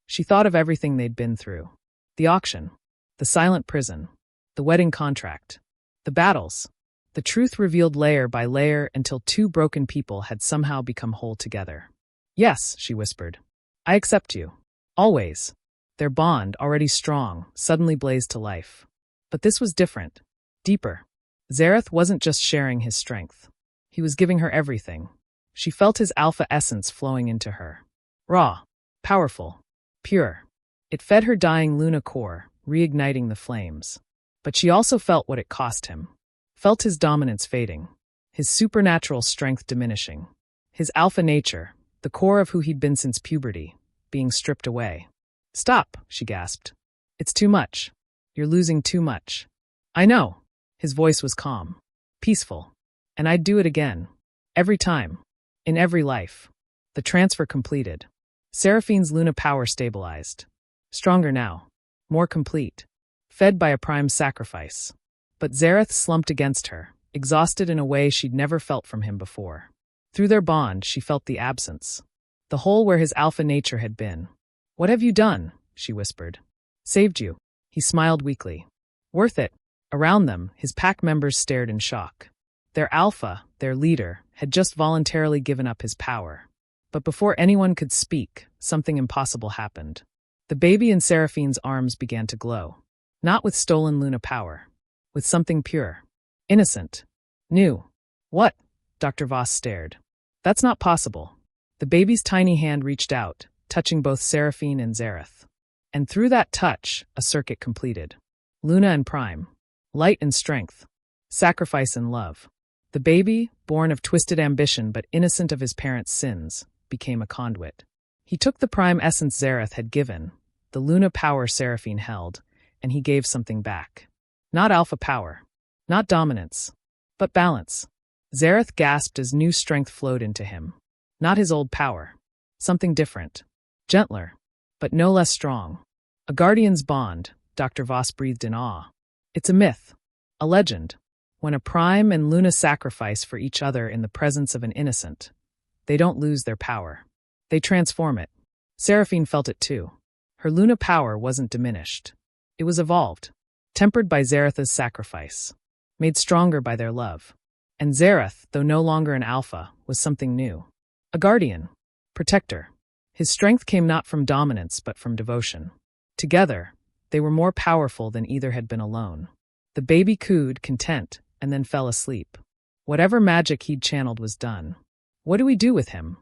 She thought of everything they'd been through. The auction. The silent prison. The wedding contract. The battles. The truth revealed layer by layer until two broken people had somehow become whole together. Yes, she whispered. I accept you. Always. Their bond, already strong, suddenly blazed to life. But this was different. Deeper. Zareth wasn't just sharing his strength. He was giving her everything. She felt his alpha essence flowing into her. Raw. Powerful. Pure. It fed her dying Luna core, reigniting the flames. But she also felt what it cost him. Felt his dominance fading. His supernatural strength diminishing. His alpha nature, the core of who he'd been since puberty, being stripped away. Stop, she gasped. It's too much. You're losing too much. I know. His voice was calm. Peaceful. And I'd do it again. Every time. In every life. The transfer completed. Seraphine's Luna power stabilized. Stronger now. More complete. Fed by a prime sacrifice. But Zareth slumped against her, exhausted in a way she'd never felt from him before. Through their bond, she felt the absence. The hole where his alpha nature had been. What have you done? She whispered. Saved you. He smiled weakly. Worth it. Around them, his pack members stared in shock. Their alpha, their leader, had just voluntarily given up his power. But before anyone could speak, something impossible happened. The baby in Seraphine's arms began to glow. Not with stolen Luna power. With something pure. Innocent. New. What? Dr. Voss stared. That's not possible. The baby's tiny hand reached out, touching both Seraphine and Zareth. And through that touch, a circuit completed. Luna and Prime. Light and strength. Sacrifice and love. The baby, born of twisted ambition but innocent of his parents' sins, became a conduit. He took the prime essence Zareth had given, the Luna power Seraphine held, and he gave something back. Not alpha power. Not dominance. But balance. Zareth gasped as new strength flowed into him. Not his old power. Something different. Gentler. But no less strong. A guardian's bond, Dr. Voss breathed in awe. It's a myth. A legend. When a prime and Luna sacrifice for each other in the presence of an innocent, they don't lose their power. They transform it. Seraphine felt it too. Her Luna power wasn't diminished. It was evolved. Tempered by Zaretha's sacrifice. Made stronger by their love. And Zareth, though no longer an alpha, was something new. A guardian. Protector. His strength came not from dominance but from devotion. Together, they were more powerful than either had been alone. The baby cooed, content, and then fell asleep. Whatever magic he'd channeled was done. What do we do with him?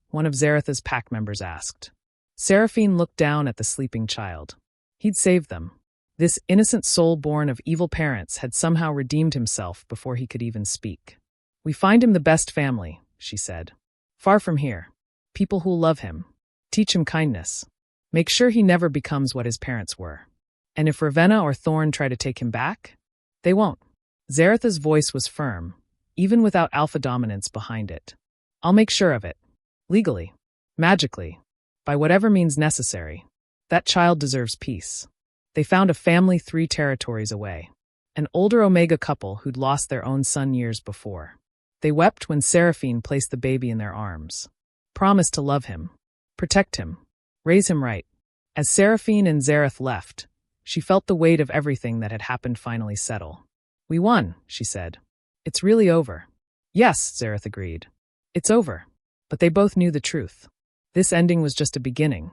One of Zaretha's pack members asked. Seraphine looked down at the sleeping child. He'd saved them. This innocent soul born of evil parents had somehow redeemed himself before he could even speak. We find him the best family, she said. Far from here. People who'll love him. Teach him kindness. Make sure he never becomes what his parents were. And if Ravenna or Thorn try to take him back, they won't. Zaretha's voice was firm, even without alpha dominance behind it. I'll make sure of it. Legally. Magically. By whatever means necessary. That child deserves peace. They found a family 3 territories away, an older Omega couple who'd lost their own son years before. They wept when Seraphine placed the baby in their arms, promised to love him, protect him, raise him right. As Seraphine and Zareth left, she felt the weight of everything that had happened finally settle. "We won," she said. "It's really over." "Yes," Zareth agreed. "It's over." But they both knew the truth. This ending was just a beginning.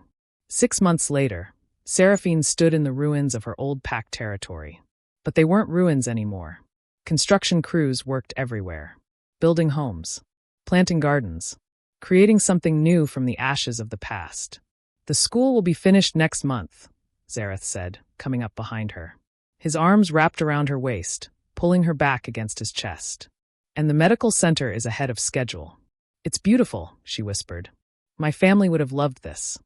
6 months later, Seraphine stood in the ruins of her old pack territory. But they weren't ruins anymore. Construction crews worked everywhere, building homes, planting gardens, creating something new from the ashes of the past. "The school will be finished next month," Zareth said, coming up behind her. His arms wrapped around her waist, pulling her back against his chest. "And the medical center is ahead of schedule." "It's beautiful," she whispered. "My family would have loved this.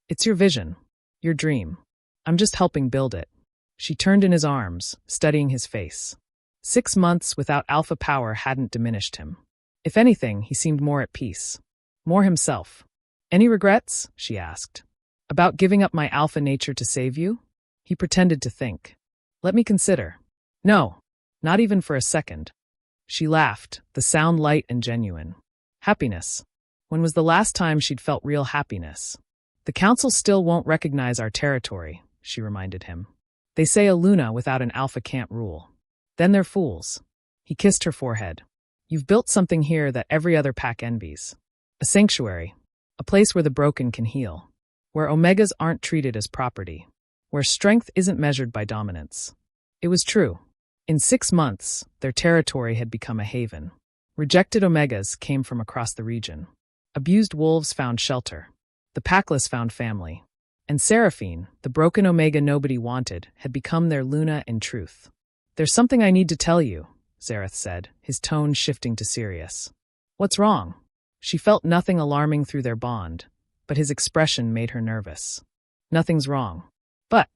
It's your vision, your dream. I'm just helping build it." She turned in his arms, studying his face. 6 months without alpha power hadn't diminished him. If anything, he seemed more at peace, more himself. "Any regrets?" she asked. "About giving up my alpha nature to save you?" He pretended to think. "Let me consider." "No, not even for a second." She laughed, the sound light and genuine. "Happiness. When was the last time she'd felt real happiness?" "The council still won't recognize our territory," she reminded him. "They say a Luna without an alpha can't rule. Then they're fools." He kissed her forehead. "You've built something here that every other pack envies. A sanctuary. A place where the broken can heal. Where Omegas aren't treated as property. Where strength isn't measured by dominance." It was true. In 6 months, their territory had become a haven. Rejected Omegas came from across the region. Abused wolves found shelter. The packless found family. And Seraphine, the broken Omega nobody wanted, had become their Luna in truth. "There's something I need to tell you," Zareth said, his tone shifting to serious. "What's wrong?" She felt nothing alarming through their bond, but his expression made her nervous. "Nothing's wrong. But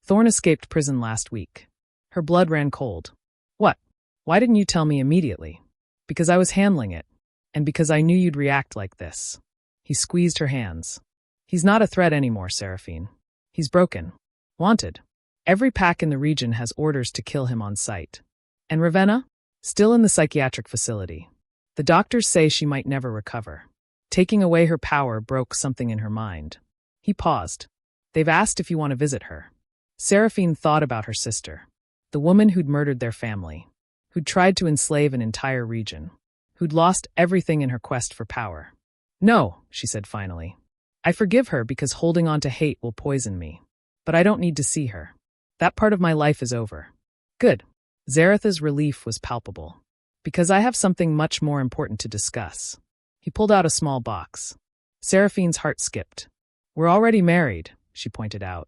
Thorn escaped prison last week." Her blood ran cold. "What? Why didn't you tell me immediately?" "Because I was handling it, and because I knew you'd react like this." He squeezed her hands. "He's not a threat anymore, Seraphine. He's broken. Wanted. Every pack in the region has orders to kill him on sight. And Ravenna? Still in the psychiatric facility. The doctors say she might never recover. Taking away her power broke something in her mind." He paused. "They've asked if you want to visit her." Seraphine thought about her sister, the woman who'd murdered their family, who'd tried to enslave an entire region, who'd lost everything in her quest for power. "No," she said finally. "I forgive her because holding on to hate will poison me. But I don't need to see her. That part of my life is over." "Good." Zareth's relief was palpable. "Because I have something much more important to discuss." He pulled out a small box. Seraphine's heart skipped. "We're already married," she pointed out.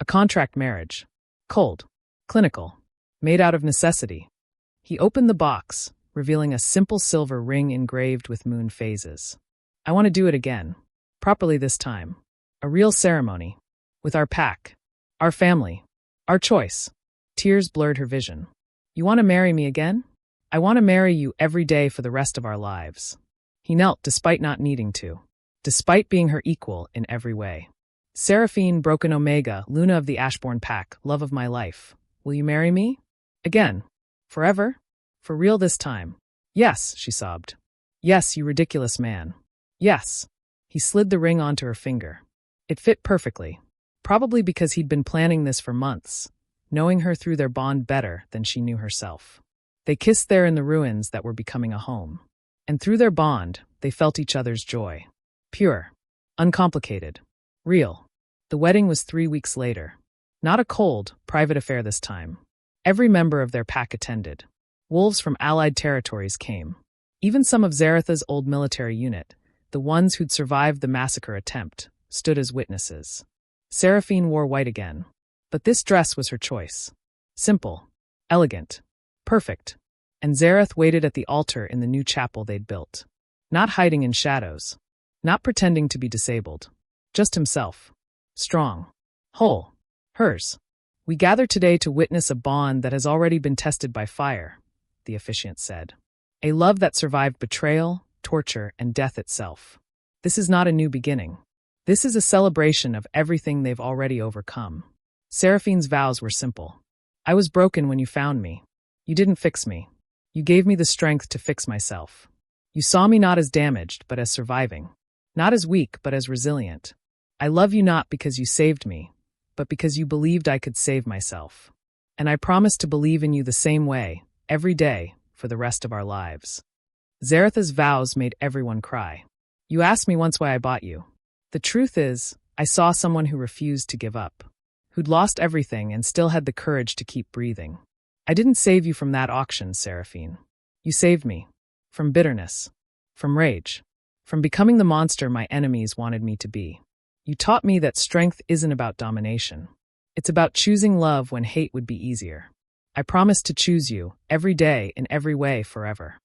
"A contract marriage. Cold. Clinical. Made out of necessity." He opened the box, revealing a simple silver ring engraved with moon phases. "I want to do it again. Properly this time. A real ceremony. With our pack. Our family. Our choice." Tears blurred her vision. "You want to marry me again?" "I want to marry you every day for the rest of our lives." He knelt despite not needing to. Despite being her equal in every way. "Seraphine, broken Omega, Luna of the Ashbourne pack, love of my life. Will you marry me? Again. Forever? For real this time?" "Yes," she sobbed. "Yes, you ridiculous man. Yes." He slid the ring onto her finger. It fit perfectly. Probably because he'd been planning this for months, knowing her through their bond better than she knew herself. They kissed there in the ruins that were becoming a home. And through their bond, they felt each other's joy. Pure. Uncomplicated. Real. The wedding was 3 weeks later. Not a cold, private affair this time. Every member of their pack attended. Wolves from allied territories came. Even some of Zareth's old military unit, the ones who'd survived the massacre attempt, stood as witnesses. Seraphine wore white again. But this dress was her choice. Simple. Elegant. Perfect. And Zareth waited at the altar in the new chapel they'd built. Not hiding in shadows. Not pretending to be disabled. Just himself. Strong. Whole. Hers. "We gather today to witness a bond that has already been tested by fire," the officiant said. "A love that survived betrayal, torture, and death itself. This is not a new beginning. This is a celebration of everything they've already overcome. Seraphine's vows were simple. I was broken when you found me. You didn't fix me. You gave me the strength to fix myself. You saw me not as damaged, but as surviving. Not as weak, but as resilient. I love you not because you saved me, but because you believed I could save myself. And I promise to believe in you the same way, every day, for the rest of our lives. Zareth's vows made everyone cry. You asked me once why I bought you. The truth is, I saw someone who refused to give up, who'd lost everything and still had the courage to keep breathing. I didn't save you from that auction, Seraphine. You saved me. From bitterness. From rage. From becoming the monster my enemies wanted me to be. You taught me that strength isn't about domination. It's about choosing love when hate would be easier. I promise to choose you, every day, in every way, forever.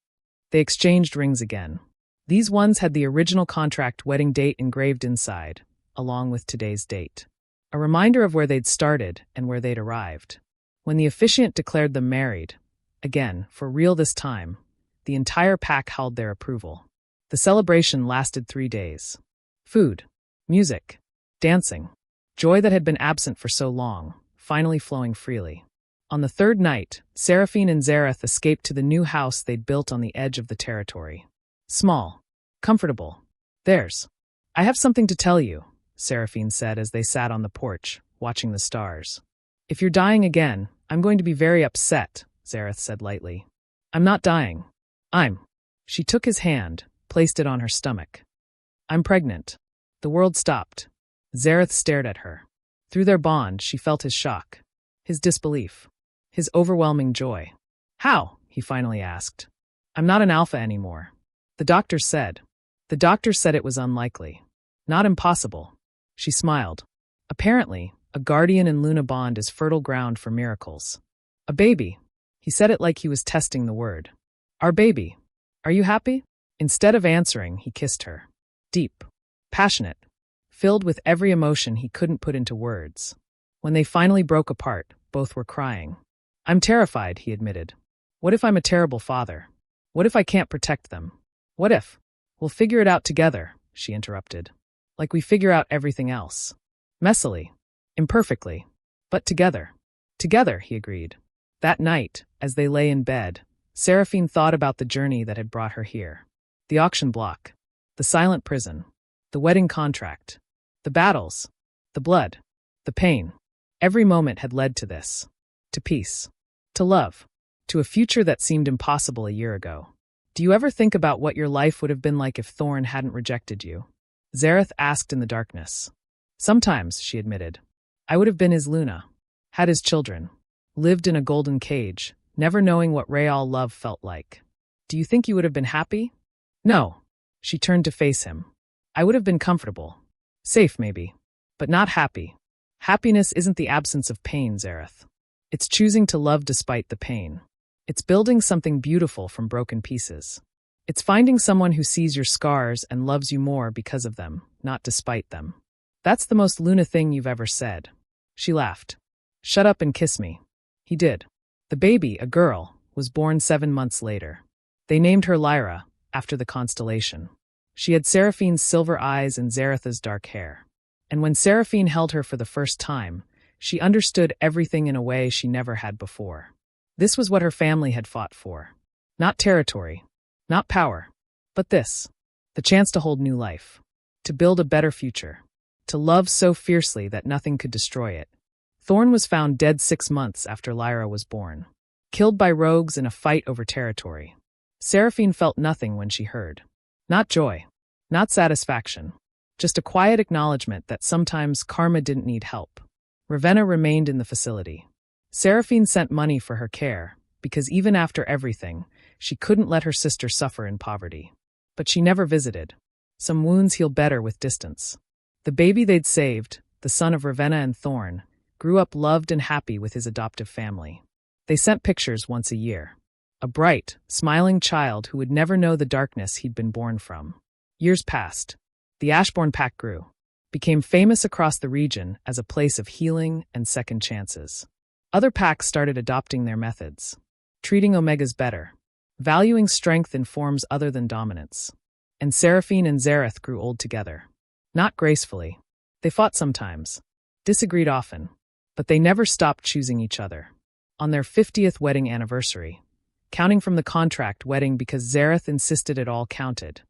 They exchanged rings again. These ones had the original contract wedding date engraved inside, along with today's date. A reminder of where they'd started and where they'd arrived. When the officiant declared them married, again, for real this time, the entire pack howled their approval. The celebration lasted 3 days. Food, music, dancing, joy that had been absent for so long, finally flowing freely. On the third night, Seraphine and Zareth escaped to the new house they'd built on the edge of the territory. Small, comfortable, theirs. I have something to tell you, Seraphine said as they sat on the porch, watching the stars. If you're dying again, I'm going to be very upset, Zareth said lightly. I'm not dying. She took his hand, placed it on her stomach. I'm pregnant. The world stopped. Zareth stared at her. Through their bond, she felt his shock, his disbelief, his overwhelming joy. How? He finally asked. I'm not an alpha anymore. The doctor said it was unlikely. Not impossible. She smiled. Apparently, a guardian and Luna bond is fertile ground for miracles. A baby. He said it like he was testing the word. Our baby. Are you happy? Instead of answering, he kissed her. Deep. Passionate. Filled with every emotion he couldn't put into words. When they finally broke apart, both were crying. I'm terrified, he admitted. What if I'm a terrible father? What if I can't protect them? What if? We'll figure it out together, she interrupted. Like we figure out everything else. Messily. Imperfectly. But together. Together, he agreed. That night, as they lay in bed, Seraphine thought about the journey that had brought her here. The auction block. The silent prison. The wedding contract. The battles. The blood. The pain. Every moment had led to this. To peace. To love. To a future that seemed impossible a year ago. Do you ever think about what your life would have been like if Thorn hadn't rejected you? Zareth asked in the darkness. Sometimes, she admitted. I would have been his Luna. Had his children. Lived in a golden cage, never knowing what real love felt like. Do you think you would have been happy? No. She turned to face him. I would have been comfortable. Safe, maybe. But not happy. Happiness isn't the absence of pain, Zareth. It's choosing to love despite the pain. It's building something beautiful from broken pieces. It's finding someone who sees your scars and loves you more because of them, not despite them. That's the most Luna thing you've ever said. She laughed. Shut up and kiss me. He did. The baby, a girl, was born 7 months later. They named her Lyra, after the constellation. She had Seraphine's silver eyes and Zareth's dark hair. And when Seraphine held her for the first time, she understood everything in a way she never had before. This was what her family had fought for. Not territory, not power, but this. The chance to hold new life. To build a better future. To love so fiercely that nothing could destroy it. Thorn was found dead 6 months after Lyra was born. Killed by rogues in a fight over territory. Seraphine felt nothing when she heard. Not joy. Not satisfaction. Just a quiet acknowledgement that sometimes karma didn't need help. Ravenna remained in the facility. Seraphine sent money for her care, because even after everything, she couldn't let her sister suffer in poverty. But she never visited. Some wounds heal better with distance. The baby they'd saved, the son of Ravenna and Thorn, grew up loved and happy with his adoptive family. They sent pictures once a year. A bright, smiling child who would never know the darkness he'd been born from. Years passed. The Ashbourne pack grew. Became famous across the region as a place of healing and second chances. Other packs started adopting their methods. Treating Omegas better. Valuing strength in forms other than dominance. And Seraphine and Zareth grew old together. Not gracefully. They fought sometimes. Disagreed often. But they never stopped choosing each other. On their 50th wedding anniversary, counting from the contract wedding because Zareth insisted it all counted,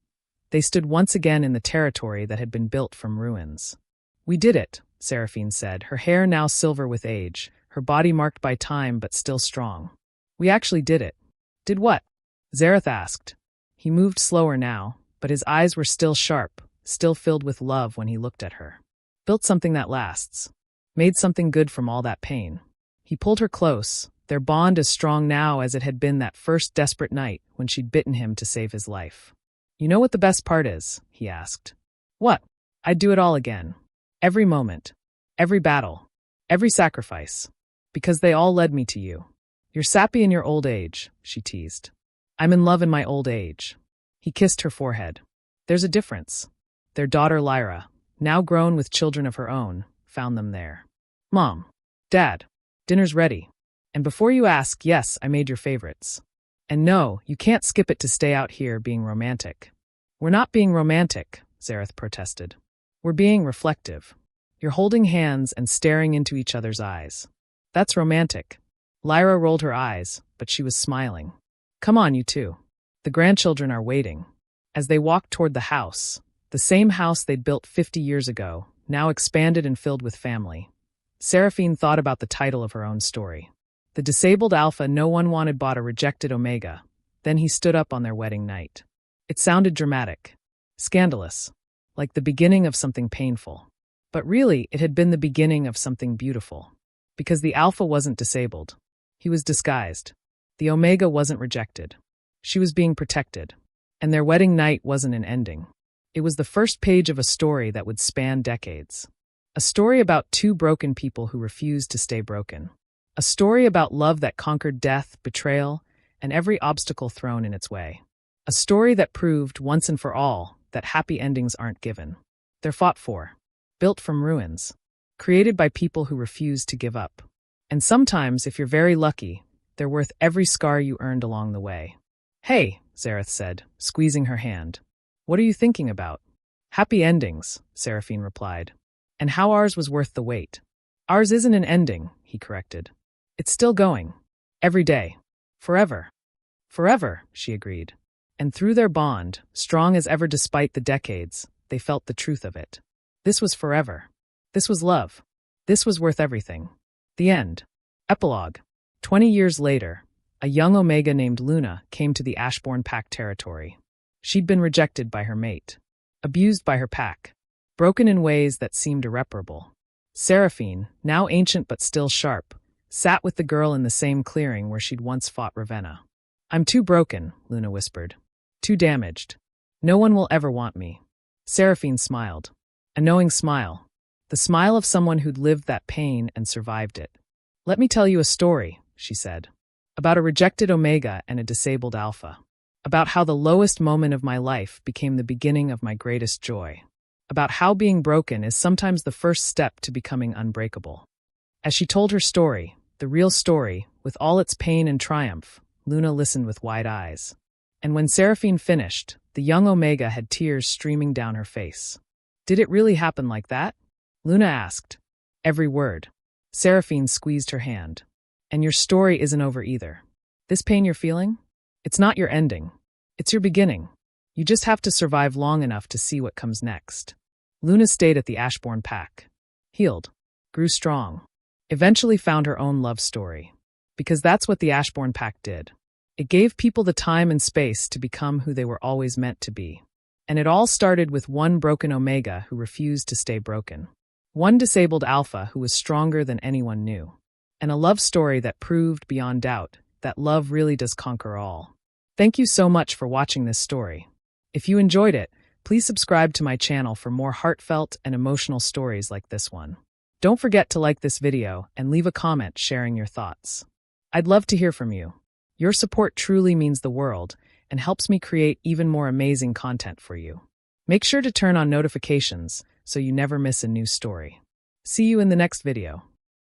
they stood once again in the territory that had been built from ruins. "We did it," Seraphine said, her hair now silver with age, her body marked by time but still strong. "We actually did it." "Did what?" Zareth asked. He moved slower now, but his eyes were still sharp, still filled with love when he looked at her. "Built something that lasts. Made something good from all that pain." He pulled her close, their bond as strong now as it had been that first desperate night when she'd bitten him to save his life. "You know what the best part is?" he asked. "What?" "I'd do it all again. Every moment. Every battle. Every sacrifice. Because they all led me to you. You're sappy in your old age," she teased. "I'm in love in my old age." He kissed her forehead. "There's a difference. Their daughter Lyra, now grown with children of her own, found them there. Mom. Dad. Dinner's ready. And before you ask, yes, I made your favorites. And no, you can't skip it to stay out here being romantic." "We're not being romantic," Zareth protested. "We're being reflective. You're holding hands and staring into each other's eyes. That's romantic." Lyra rolled her eyes, but she was smiling. "Come on, you two. The grandchildren are waiting." As they walked toward the house, the same house they'd built 50 years ago, now expanded and filled with family, Seraphine thought about the title of her own story. The disabled alpha no one wanted bought a rejected omega. Then he stood up on their wedding night. It sounded dramatic, scandalous, like the beginning of something painful. But really, it had been the beginning of something beautiful. Because the alpha wasn't disabled. He was disguised. The omega wasn't rejected. She was being protected. And their wedding night wasn't an ending. It was the first page of a story that would span decades. A story about two broken people who refused to stay broken. A story about love that conquered death, betrayal, and every obstacle thrown in its way. A story that proved, once and for all, that happy endings aren't given. They're fought for. Built from ruins. Created by people who refuse to give up. And sometimes, if you're very lucky, they're worth every scar you earned along the way. "Hey," Zareth said, squeezing her hand. "What are you thinking about?" "Happy endings," Seraphine replied. "And how ours was worth the wait." "Ours isn't an ending," he corrected. "It's still going. Every day. Forever." "Forever," she agreed. And through their bond, strong as ever despite the decades, they felt the truth of it. This was forever. This was love. This was worth everything. The end. Epilogue. 20 years later, a young Omega named Luna came to the Ashbourne Pack territory. She'd been rejected by her mate. Abused by her pack. Broken in ways that seemed irreparable. Seraphine, now ancient but still sharp, sat with the girl in the same clearing where she'd once fought Ravenna. "I'm too broken," Luna whispered. "Too damaged. No one will ever want me." Seraphine smiled. A knowing smile. The smile of someone who'd lived that pain and survived it. "Let me tell you a story," she said. "About a rejected omega and a disabled alpha. About how the lowest moment of my life became the beginning of my greatest joy. About how being broken is sometimes the first step to becoming unbreakable." As she told her story, the real story, with all its pain and triumph, Luna listened with wide eyes. And when Seraphine finished, the young omega had tears streaming down her face. "Did it really happen like that?" Luna asked. "Every word." Seraphine squeezed her hand. "And your story isn't over either. This pain you're feeling? It's not your ending. It's your beginning. You just have to survive long enough to see what comes next." Luna stayed at the Ashbourne Pack. Healed. Grew strong. Eventually found her own love story. Because that's what the Ashbourne Pack did. It gave people the time and space to become who they were always meant to be. And it all started with one broken omega who refused to stay broken. One disabled alpha who was stronger than anyone knew. And a love story that proved beyond doubt that love really does conquer all. Thank you so much for watching this story. If you enjoyed it, please subscribe to my channel for more heartfelt and emotional stories like this one. Don't forget to like this video and leave a comment sharing your thoughts. I'd love to hear from you. Your support truly means the world and helps me create even more amazing content for you. Make sure to turn on notifications so you never miss a new story. See you in the next video.